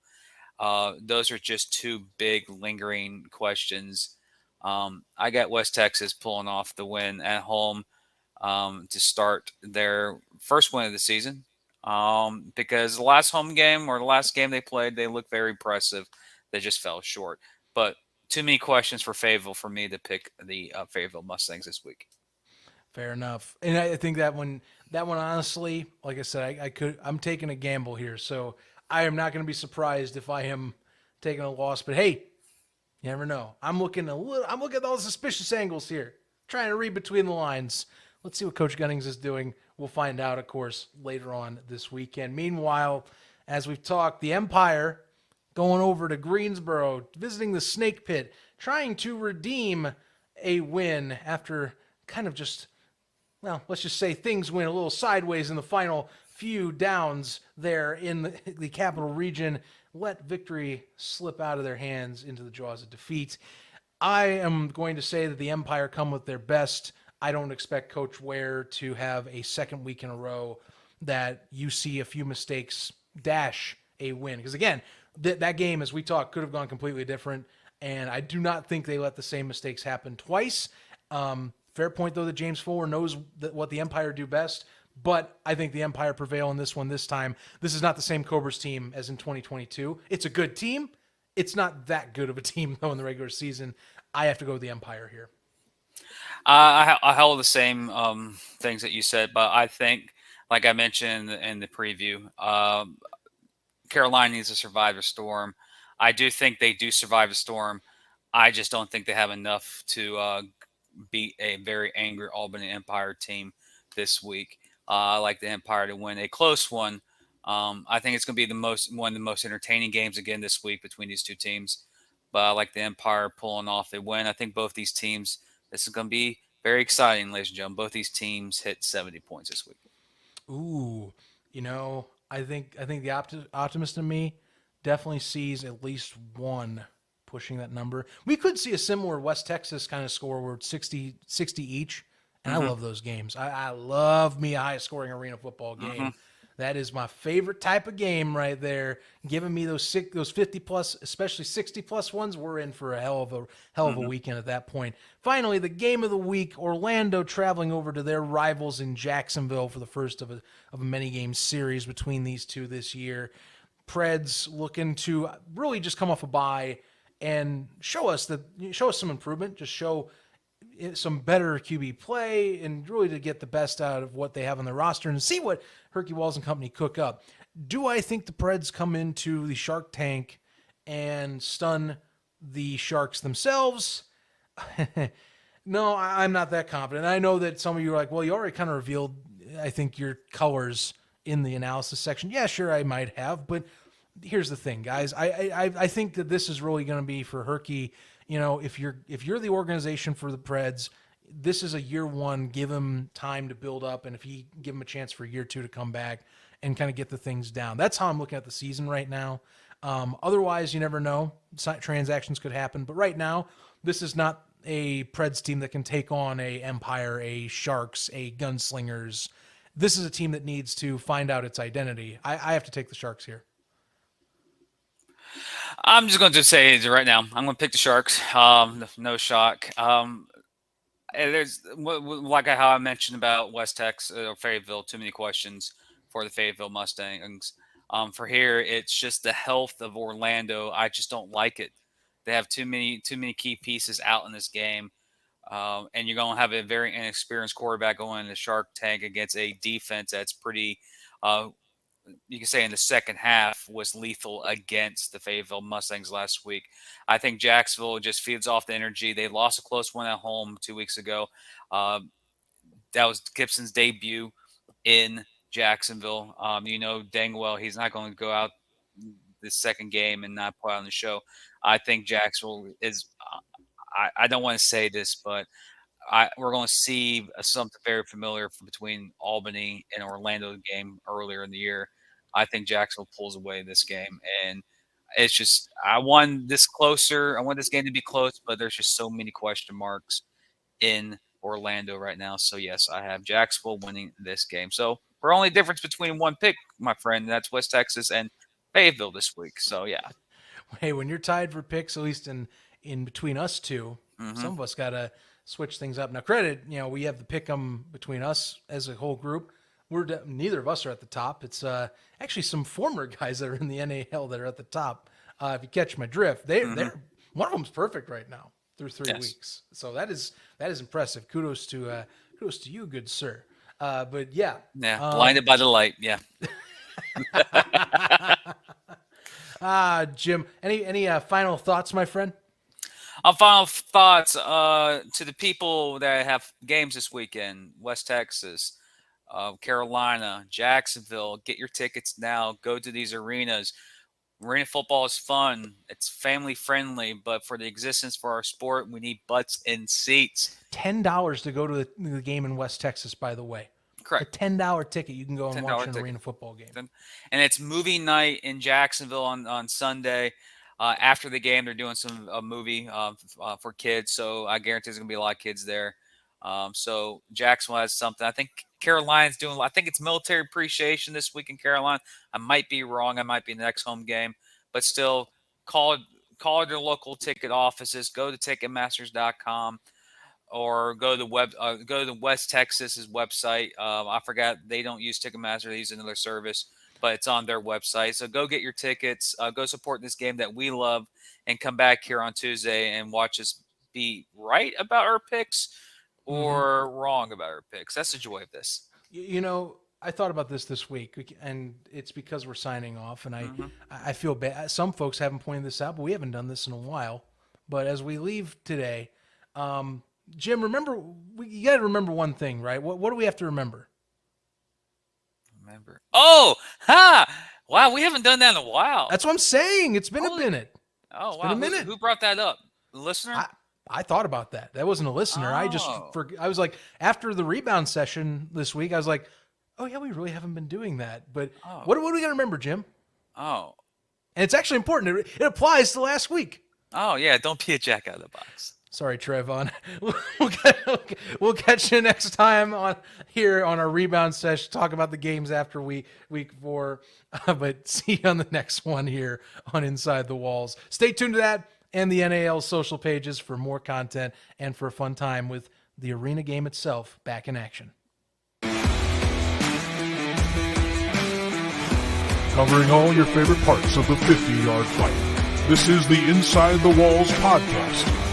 Those are just two big lingering questions. I got West Texas pulling off the win at home to start their first win of the season. Because the last home game or the last game they played, they looked very impressive. They just fell short. But too many questions for Fayetteville for me to pick the Fayetteville Mustangs this week. Fair enough. And I think that one honestly, like I said, I'm taking a gamble here. So I am not going to be surprised if I am taking a loss, but hey, you never know. I'm looking at all the suspicious angles here, trying to read between the lines. Let's see what Coach Gunnings is doing. We'll find out, of course, later on this weekend. Meanwhile, as we've talked, the Empire going over to Greensboro, visiting the Snake Pit, trying to redeem a win after kind of just, well, let's just say things went a little sideways in the final few downs there in the capital region. Let victory slip out of their hands into the jaws of defeat. I am going to say that the Empire come with their best. I don't expect Coach Ware to have a second week in a row that you see a few mistakes dash a win. Because again, that game, as we talked, could have gone completely different. And I do not think they let the same mistakes happen twice. Fair point, though, that James Fuller knows what the Empire do best. But I think the Empire prevail in this one this time. This is not the same Cobras team as in 2022. It's a good team. It's not that good of a team, though, in the regular season. I have to go with the Empire here. I held the same things that you said, but I think, like I mentioned in the preview, Carolina needs to survive a storm. I do think they do survive a storm. I just don't think they have enough to beat a very angry Albany Empire team this week. I like the Empire to win a close one. I think it's going to be one of the most entertaining games again this week between these two teams. But I like the Empire pulling off a win. I think both these teams, this is going to be very exciting, ladies and gentlemen. Both these teams hit 70 points this week. Ooh, I think the optimist in me definitely sees at least one pushing that number. We could see a similar West Texas kind of score where it's 60 each. And I love those games. I love me a high-scoring arena football game. That is my favorite type of game right there. Giving me those 50 plus, especially 60 plus ones, we're in for a hell of a weekend at that point. Finally, the game of the week: Orlando traveling over to their rivals in Jacksonville for the first of a many game series between these two this year. Preds looking to really just come off a bye and show us some improvement. Just show some better QB play and really to get the best out of what they have on their roster and see what Herky Walls and company cook up. Do I think the Preds come into the Shark Tank and stun the Sharks themselves? No, I'm not that confident. I know that some of you are like, well, you already kind of revealed, I think, your colors in the analysis section. Yeah, sure, I might have, but here's the thing, guys. I think that this is really going to be for Herky. If you're the organization for the Preds, this is a year one. Give him time to build up, and if he give him a chance for year two to come back and kind of get the things down. That's how I'm looking at the season right now. Otherwise, you never know. Transactions could happen, but right now, this is not a Preds team that can take on a Empire, a Sharks, a Gunslingers. This is a team that needs to find out its identity. I have to take the Sharks here. I'm just going to say it right now. I'm going to pick the Sharks. No shock. There's like how I mentioned about West Texas or Fayetteville. Too many questions for the Fayetteville Mustangs. For here, it's just the health of Orlando. I just don't like it. They have too many key pieces out in this game, and you're going to have a very inexperienced quarterback going in the Shark Tank against a defense that's pretty. You can say in the second half was lethal against the Fayetteville Mustangs last week. I think Jacksonville just feeds off the energy. They lost a close one at home 2 weeks ago. That was Gibson's debut in Jacksonville. Dang well he's not going to go out this second game and not put on the show. I think Jacksonville is I don't want to say this, but we're going to see something very familiar between Albany and Orlando game earlier in the year. I think Jacksonville pulls away this game, and it's just I want this closer. I want this game to be close, but there's just so many question marks in Orlando right now. So yes, I have Jacksonville winning this game. So we're only difference between one pick, my friend. That's West Texas and Fayetteville this week. So yeah. Hey, when you're tied for picks, at least in between us two, some of us gotta switch things up. Now, credit, we have the pick 'em between us as a whole group. Neither of us are at the top. It's actually some former guys that are in the NAL that are at the top. If you catch my drift, they're one of them's perfect right now through 3 weeks. So that is impressive. Kudos to you, good sir. But yeah, blinded by the light. Yeah. Jim, any final thoughts, my friend? Final thoughts to the people that have games this weekend: West Texas, Carolina, Jacksonville. Get your tickets now. Go to these arenas. Arena football is fun. It's family friendly, but for the existence for our sport, we need butts in seats. $10 to go to the game in West Texas, by the way. Correct. A $10 ticket. You can go and watch an arena football game. And it's movie night in Jacksonville on Sunday. After the game, they're doing a movie for kids, so I guarantee there's going to be a lot of kids there. So Jacksonville has something. I think Carolina's doing. I think it's military appreciation this week in Carolina. I might be wrong. I might be in the next home game, but still, call their local ticket offices. Go to Ticketmasters.com or go to the West Texas's website. I forgot they don't use Ticketmaster; they use another service, but it's on their website. So go get your tickets. Go support this game that we love, and come back here on Tuesday and watch us be right about our picks or wrong about our picks. That's the joy of this. I thought about this week, and it's because we're signing off, and I feel bad. Some folks haven't pointed this out, but we haven't done this in a while. But as we leave today, Jim, you got to remember one thing, right? What do we have to remember? Wow, we haven't done that in a while. That's what I'm saying. It's been a minute. Oh, wow. Been a minute. Who brought that up? The listener? I thought about that. That wasn't a listener. Oh. I was like, after the rebound session this week, I was like, oh yeah, we really haven't been doing that. But what do we got to remember, Jim? Oh. And it's actually important. It applies to last week. Oh yeah, don't be a jack out of the box. Sorry, Trevon. We'll catch you next time on our rebound session. Talk about the games after week 4. But see you on the next one here on Inside the Walls. Stay tuned to that and the NAL social pages for more content and for a fun time with the arena game itself back in action. Covering all your favorite parts of the 50-yard fight. This is the Inside the Walls podcast